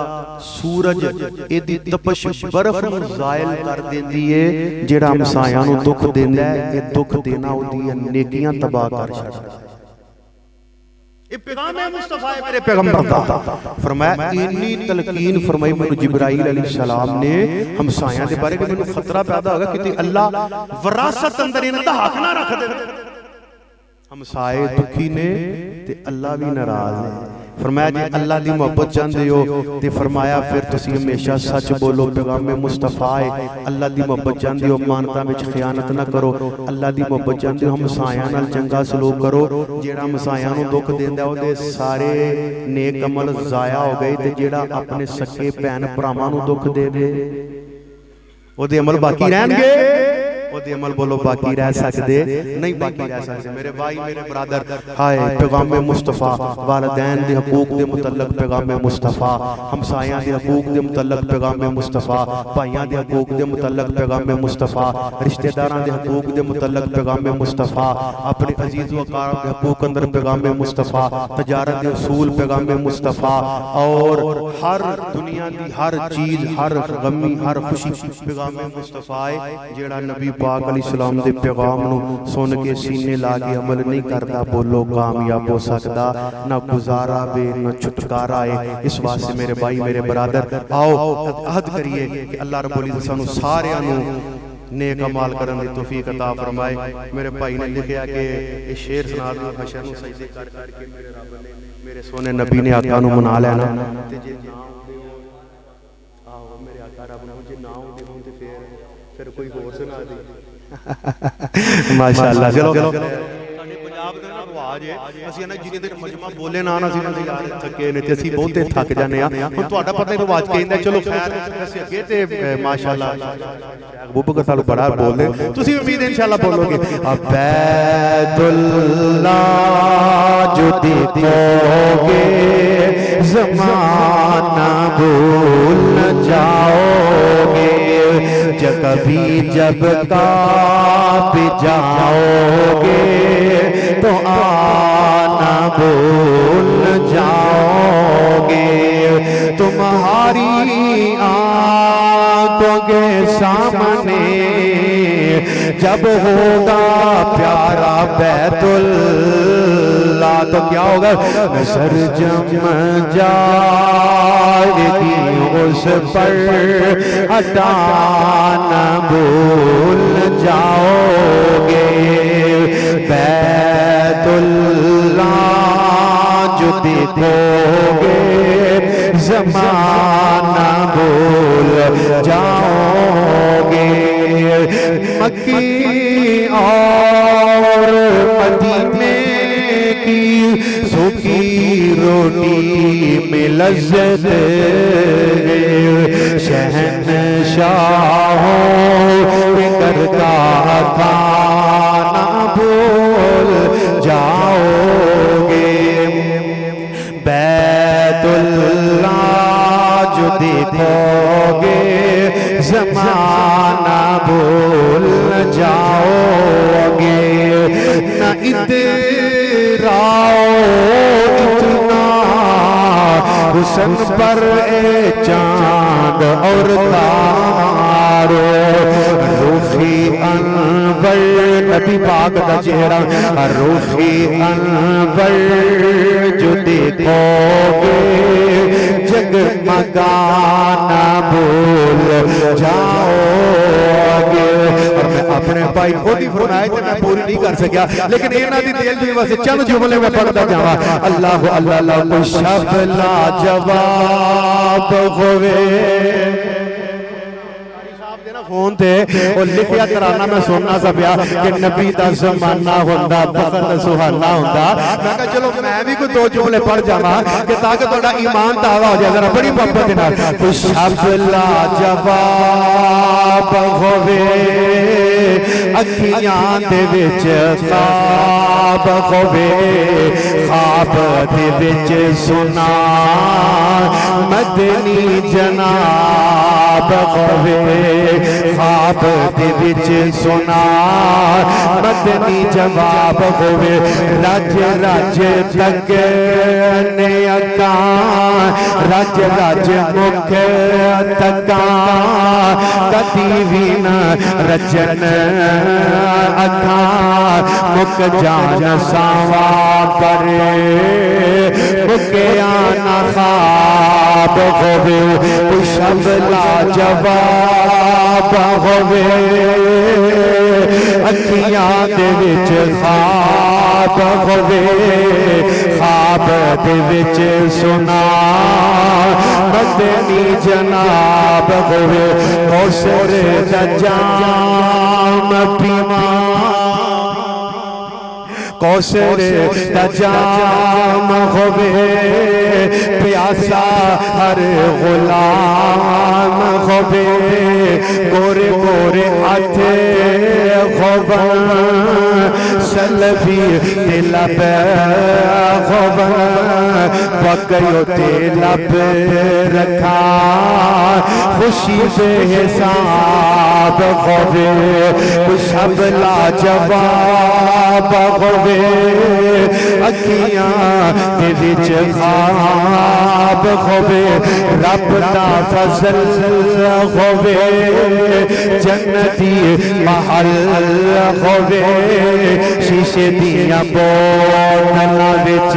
سورج ایدی تپش برف نوں زائل کر دیندی ہے, جیڑا ہمسایاں نوں دکھ دیندا ہے اے دکھ دینا اودی نیکیاں تباہ کر چھڑدا ہے. یہ پیغام مصطفیٰ میرے پیغمبر دا. فرمایا اتنی تلقین فرمائی مجھے جبرائیل علیہ السلام نے ہمسایاں دے بارے کہ میں خطرہ پیدا ہوگا کہ اللہ وراثت اندر انہاں دا حق نہ رکھ دے. ہمسائے دکھی نے تے اللہ بھی ناراض ہے. فرمایا جی اللہ دی محبت چاہتے ہو تے فرمایا پھر تسی ہمیشہ سچ بولو، پیغام مصطفیٰ ہے اللہ دی محبت چاہتے ہو مانتاں وچ خیانت نہ کرو، اللہ دی محبت چاہتے ہو ہمسایاں نال چنگا سلوک کرو، جیڑا ہمسایاں نوں دکھ دیندا او دے سارے نیک عمل ضائع ہو گئے تے جیڑا اپنے سکے بہن بھراواں نوں دکھ دے دے او دے عمل باقی رہن گے، او دے عمل بولو باقی رہ سکدے نہیں، باقی رہ سکدے میرے بھائی میرے برادر۔ ہائے پیغام مصطفیٰ، والدین دے حقوق دے متعلق پیغام مصطفیٰ، ہمسایاں دے حقوق دے متعلق پیغام مصطفیٰ، بھائیاں دے حقوق دے متعلق پیغام مصطفیٰ، رشتہ داراں دے حقوق دے متعلق پیغام مصطفیٰ، اپنے عزیز و اقارب دے حقوق اندر پیغام مصطفیٰ، تجارت دے اصول پیغام مصطفیٰ، اور ہر دنیا دی ہر چیز، ہر غمی، ہر خوشی پیغام مصطفیٰ ہے، جیڑا نبی پاک علیہ السلام دے پیغام نو سن کے سینے لا کے عمل نہیں کرتا بولو کامیاب ہو سکتا نہ گزارا بے نہ چھٹکارا ہے۔ اس واسطے میرے بھائی میرے برادر آؤ عہد کریے کہ اللہ رب العزت سانو سارے انو نیک عمال کرن دی توفیق عطا فرمائے۔ میرے بھائی نے لکھیا کہ اس شعر سنا دی حشر نو سجدے کر کر کے میرے رب نے میرے سونے نبی نے آقا نو منا لینا تے جے نام دے آؤ میرے آقا رب نے مجھے نام دے ہوں تے پھر کوئی ہور سنا دی ماشاءاللہ۔ چلو ساڈے پنجاب دا نا رواج ہے اسی نا جنہیں دن مجمع بولے نا نا سی یار تھکے نے تے اسی بہتے تھک جانے ہاں، ہن تہاڈا پتہ ہے رواج کہندا چلو خیر اسی اگے تے ماشاءاللہ ابوبکر صاحب بڑا بول دے تسی امید انشاءاللہ بولو گے۔ عبید اللہ جو دیکھو گے زمانہ بھول نہ جاؤ گے، کبھی جب کعب جاؤ گے تو آنا بھول جاؤ گے، تمہاری آنکھوں کے سامنے جب ہوگا پیارا بیت اللہ تو کیا ہوگا، نظر جم جائے گی اس پر ہٹانا بھول جاؤ گے، بیت اللہ جو دیکھو گے زمانہ بھول جاؤ گے، مکی اور مدینے کی سوکھی روٹی میں لذت ہے، شہنشاہوں کے گھر کا کھانا بھول جاؤ گے، بیت اللہ جو دیکھو گے زمانہ بھول جاؤ گے، نہ اتراؤ اتنا حسن پر اے چاند اور تارو، روخی انور نبی پاک دا چہرہ، روخی انور جو دیکھو گے جگمگانا بھول جاؤ گے۔ اور میں اپنے بھائی خود ہی فرمائے تھے میں پوری نہیں کر سکیا لیکن اینا دی دل جو واسے چند جملے میں پڑھتا جاوا، اللہ اللہ اللہ شب لا جواب ہوئے فون تے اور لکھیا ترانہ میں سننا سا پیا کہ نبی دا زمانہ ہوندا بخت سہانا ہوندا، میں کہا چلو میں بھی کوئی دو جملے پڑھ جاواں کہ تاکہ تہاڈا ایمان تازہ ہو جائے، ذرا بڑی محبت نال شب لا جواب ہوے اکھیاں دے وچ خواب ہوے، خواب دے وچ سنا مدنی جناب ہوے، خواب دے وچ سنا مدنی جواب ہوئے، رج رج تک نے اکاں رج رج مکھ تکاں کدی بھی نہ رجن اکاں مک جان ساواں کرے مکیا نہ خواب ہوئے، شب لا جواب ہوئے اکھیاں دے وچ خواب ہوے خواب دے وچ سنا مدنی جناب ہوے کوثر دا جام پیواں کوثر دا جام ہوے پیاسا ہر غلام ہوے گورے گورے ہاتھے ہوون سلفی تے لب ہوون پکیو تے لب رکھا خوشی بے حساب ہوے سب لاجواب ہوے اکھیاں دے وچ خواب ہوے رب دا فضل ہوے جنتی محل ہوے شیشے دیاں بوتلاں وچ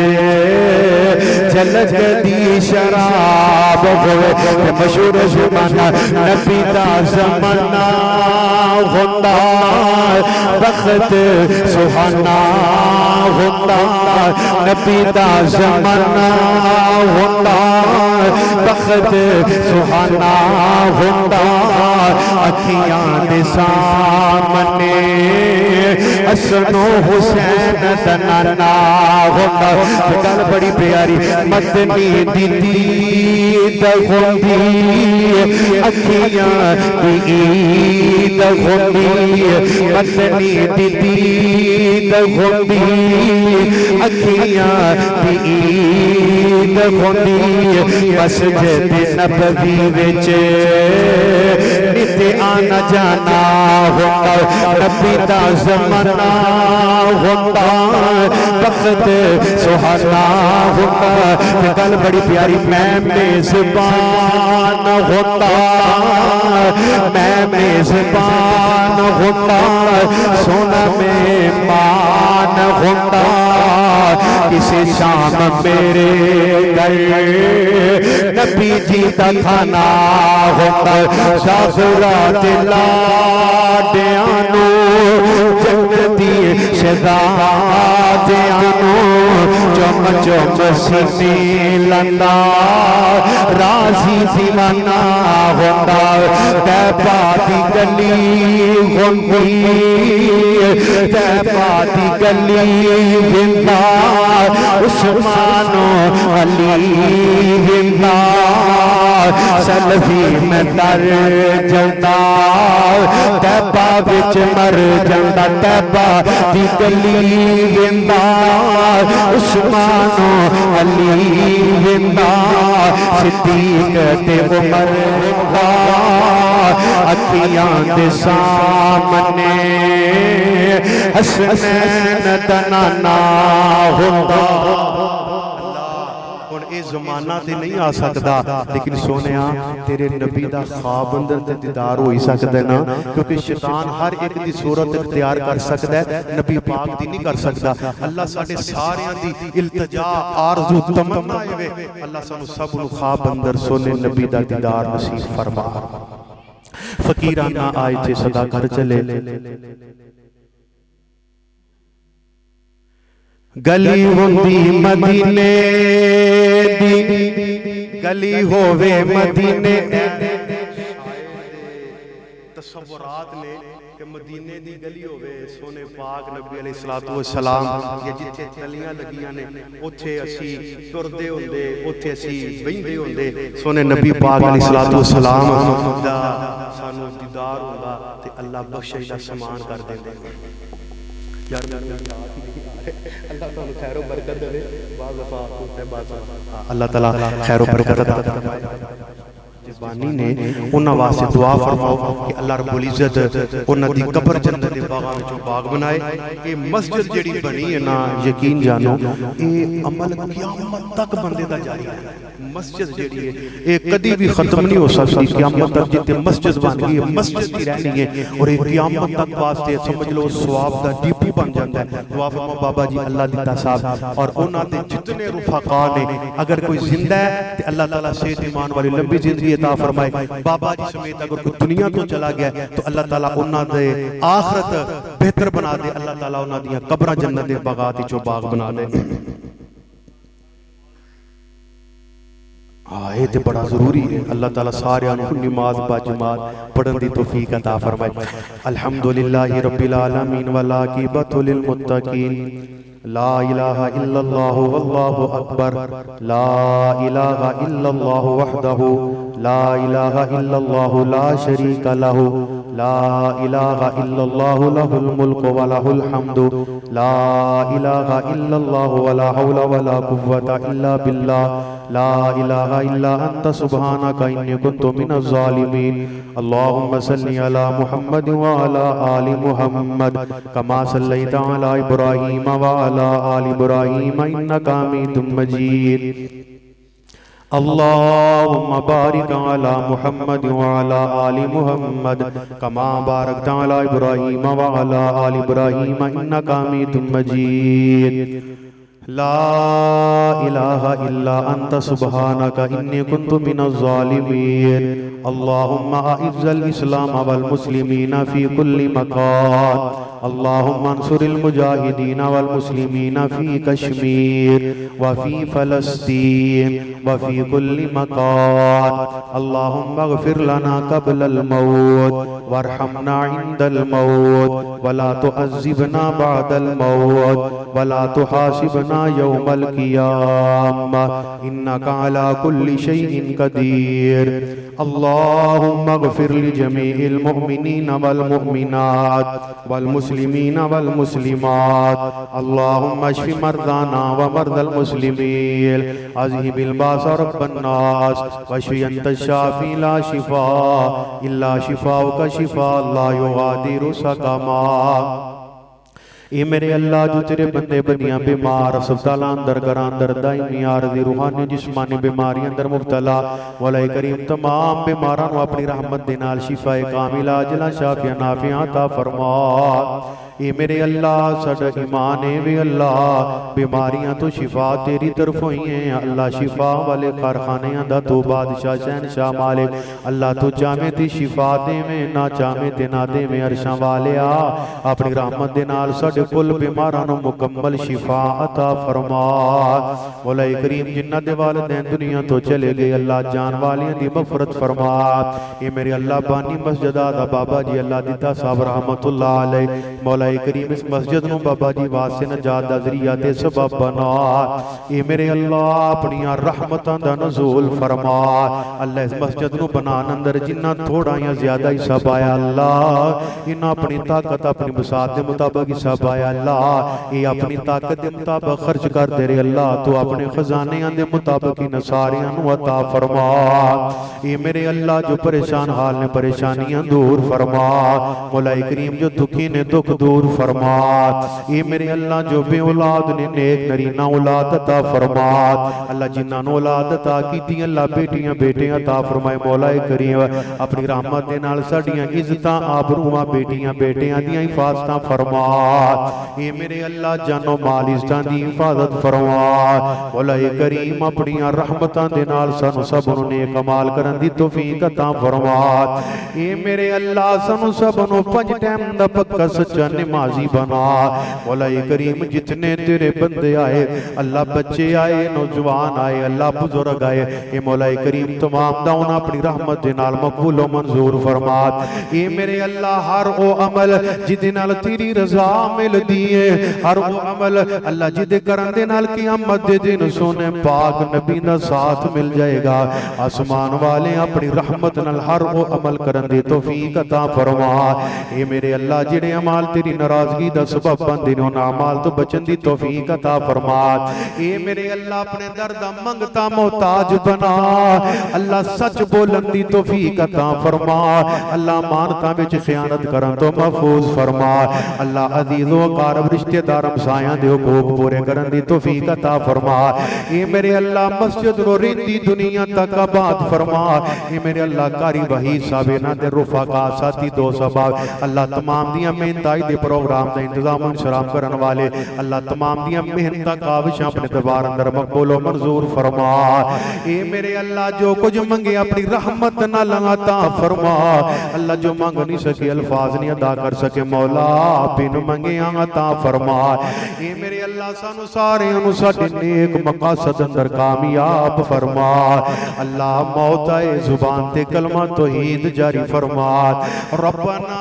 جھلک دی شراب ہوے مشہور زمانہ نبی دا زمانہ ہوندا بخت سہانا ہوندا نبی دا زمانہ ہوندا بخت سہانا ہوندا اکھیاں دے سامنے حسن و حسین دا نانا ہوندا گل بڑی پیاری مدنی دی دید ہوندی اکھیاں دی عید ہوندی مدنی دی دید ہوندی اکھیاں دی عید ہوندی مسجد نبوی وچ نت آنا جانا ہوندا نبی دا زمانہ ہوندا وقت سہانا ہوندا گل بڑی پیاری میں میزبان ہوندا میں میزبان ہوندا سونا مہمان ہوندا کسی شام میرے گھر نبی جی دا کھانا ہوندا شاہرات لاڈیاں نو جنتی شہزادیاں نو چم چم سینے لندا راضی دیوانہ ہوندا طیبہ دی گلی ہوندی طیبہ دی گلی ہوندا عثمان و علی ہوندا سلفی میں در جاندا طیبہ وچ مر جاندا طیبہ دی گلی ہوندا عثمان و علی ہوندا صدیق تے عمر ہوندا اکھیاں دے سامنے حسنین دا نانا ہوندا اے زمانہ تے نہیں آ سکدا لیکن سونیا تیرے نبی دا خواب اندر تے دیدار ہوئی سکدا ہے نا کیونکہ شیطان ہر ایک دی صورت اختیار کر سکدا ہے نبی پاک دی نہیں کر سکدا اللہ ساڈے ساریاں دی التجا آرزو تمنا اے اللہ سانو سب نو خواب اندر سونے نبی دا دیدار نصیب فرما فقیرانہ آئے تھے صدا کر چلے گلی ہوندی مدینے دی گلی ہووے مدینے تصورات نے کہ مدینے دی گلی ہووے سونے پاک نبی علیہ السلام یا جتھے گلیاں لگیاں نے اوتھے اسی ٹردے ہوندے اوتھے اسی بہندے ہوندے سونے نبی پاک علیہ السلام دا سانو دیدار ہوندا تے اللہ بخشش دا سامان کر دیندے یار اللہ تعالیٰ خیر و برکت دے بعض دفعہ ہوتا ہے بعض اللہ تعالیٰ خیر و برکت عطا فرمائے جزبانی نے انہاں واسطے دعا فرماؤ کہ اللہ رب العزت انہاں دی قبر جنت دے باغاں وچوں باغ بنائے کہ مسجد جڑی بنی ہے نا یقین جانو اے عمل قیامت تک بندے دا جاری ہے مسجد جڑی ہے اے کدی بھی ختم نہیں ہو سکتی قیامت تک جتے مسجد بن گئی ہے مسجد کی رہنی ہے اور ایک قیامت تک واسطے سمجھ لو ثواب دا ڈیپی بن جاتا ہے دعا فرماؤ بابا جی اللہ دیتا صاحب اور انہاں دے جتنے رفقا نے اگر کوئی زندہ ہے تے اللہ تعالیٰ صحت ایمان والی لمبی زندگی عطا فرمائے. بابا جی سمیت اگر کوئی دنیا تو چلا گیا تو اللہ تعالیٰ انہاں دے آخرت بہتر بنا دے, اللہ تعالیٰ انہاں دیاں قبراں جنت دے باغات وچوں باغ بنا دے. یہ تو بڑا ضروری ہے. اللہ تعالیٰ سارے نماز با جماعت پڑھن دی توفیق عطا فرمائے. الحمدللہ رب العالمین والعاقبۃ للمتقین. لا الہ الا اللہ واللہ اکبر. لا الہ الا اللہ وحدہ لا الہ الا اللہ لا شریک لہ. لا الہ الا اللہ لہ الملک ولہ الحمد. لا الہ الا اللہ ولا حول ولا قوة الا باللہ. لا الہ الا انت سبحانک انی کنت من الظالمین. اللہم صلی علی محمد وعلی آل محمد کما صلیت علی ابراہیم وعلی آل ابراہیم انک حمید مجید. اللہم بارک علی محمد وعلی آل محمد کما بارکت علی ابراہیم وعلی آل ابراہیم انک حمید مجید. لا الہ الا انت سبحانک انی کنت من الظالمین. اللہم اعز الاسلام والمسلمین فی کل مکان. اللہم انصر المجاہدین والمسلمین فی کشمیر وفی فلسطین وفی کل مکان. اللہم اغفر لنا قبل الموت وارحمنا عند الموت ولا تعذبنا بعد الموت ولا تحاسبنا يوم القيامة إنك على كل شيء قدير. اللهم اغفر لجميع المؤمنين والمؤمنات والمسلمين والمسلمات. اللهم اشف مرضانا ومرضى المسلمين. اذهب الباس رب الناس واشف انت الشافي لا شفاء الا شفاؤك شفاء لا يغادر سقما. اے میرے اللہ جو تیرے بندے بندیاں بیمار اسپتال اندر گران در دائمی عارضی روحانی جسمانی بیماری اندر مبتلا مولا کریم تمام بیماران و اپنی رحمت دینال شفا کامل عاجلہ شافیہ نافیہ عطا فرما. اے میرے اللہ سڈا ایمان ہے وے اللہ بیماریاں تو شفا تیری طرف ہوئی ہیں. اللہ شفا والے کارخانے دا تو بادشاہ شہنشاہ مالک. اللہ تو چاہے تے شفا دے میں نہ چاہے تے نہ دے میں. عرشاں والے اپنی رحمت دے نال سڈے کل بیمارانو مکمل شفا عطا فرما. مولا کریم جنہ دے والدین دنیا تو چلے گئے اللہ جان والیاں دی مغفرت فرما. اے میرے اللہ بانی مسجد دا بابا جی اللہ دیتا صاحب رحمت اللہ علیہ. مولا کریم اس مسجد نو بابا جی واسطے نجات دا ذریعہ تے سبب بنا. اے میرے اللہ اپنی رحمتاں دا نزول فرما. اللہ اس مسجد نو بنان اندر جنہ تھوڑا یا زیادہ حصہ پایا اللہ انہ اپنی طاقت اپنی بساط دے مطابق حصہ پایا اللہ. اے اپنی طاقت دے مطابق خرچ کر دے رہے اللہ. تو اپنے خزانیاں دے مطابق ہی نصاریاں نو عطا فرما. اے میرے اللہ جو پریشان حال نے پریشانیاں دور فرما. مولا کریم جو دکھی نے دکھ دور فرما. اے میرے اللہ جو بے اولاد نے نیک نرینہ اولاد عطا فرما. اللہ جنہاں نے اولاد عطا کی تھی اللہ بیٹیاں بیٹے عطا فرمائے. مولا کریم اپنی رحمت دے نال ساڈیاں عزتاں آبروواں بیٹیاں بیٹیاں دیاں حفاظتاں فرما. اے میرے اللہ جانو مال عزتاں دی حفاظت فرما. مولا کریم اپنی رحمتاں دے نال سانو سب نو نیک عمل کرن دی توفیق عطا فرما. اے میرے اللہ سانو سب نو 5 ٹائم دا پکا سچا نمازی بنا. مولا کریم جتنے تیرے بندے آئے اللہ بچے آئے نوجوان آئے اللہ بزرگ آئے اے مولا کریم تمام داؤنا اپنی رحمت دے نال مقبول و منظور فرما. اے میرے اللہ ہر او عمل جدے نال تیری رضا مل دیئے ہر او عمل اللہ جدے کرن دے نال قیامت دے دن سونے پاک نبی دا ساتھ مل جائے گا. آسمان والے اپنی رحمت نال ہر او عمل کرن دے توفیق عطا فرما. اے میرے اللہ جڑے عمل تیری ناراضگی دا سبب بندے نے انہاں اعمال تو بچن دی توفیق عطا فرما. اے میرے اللہ اپنے درد منگتا محتاج بنا. اللہ سچ بولن دی توفیق عطا فرما. اللہ مانتا وچ خیانت کرن تو محفوظ فرما. اللہ عزیز و اقارب رشتہ دار ہمسایاں دے حقوق پورے کرن دی توفیق عطا فرما. اے میرے اللہ مسجد نو رہندی دنیا تک آباد فرما. اے میرے اللہ قاری وحید صاحب انہاں دے رفقا ساتھی دوست احباب اللہ تمام دیاں محنتاں دے پروگرام دا انتظام و انشرام کرن والے اللہ تمام دیاں محنتاں کاوشاں اپنے دربار اندر مقبول و منظور فرما اے میرے اللہ جو کچھ منگے اپنی رحمت نال عطا فرما اللہ جو مانگ نہیں سکے الفاظ نہیں ادا کر سکے مولا بن منگے عطا فرما اے میرے اللہ سانو سارے انو ساڈے نیک مقاصد اندر کامیاب فرما اللہ موت آئے زبان تے کلمہ توحید جاری فرما ربنا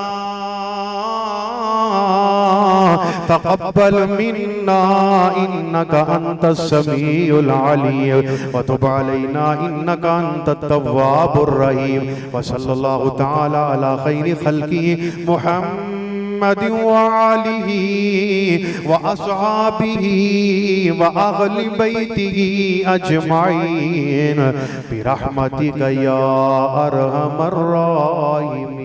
تقبل منا انك انت السميع العليم وتب علينا انك انت التواب الرحيم وصلى الله تعالى على خير خلقه محمد وآله وأصحابه وأهل بيته أجمعين برحمتك يا أرحم الراحمين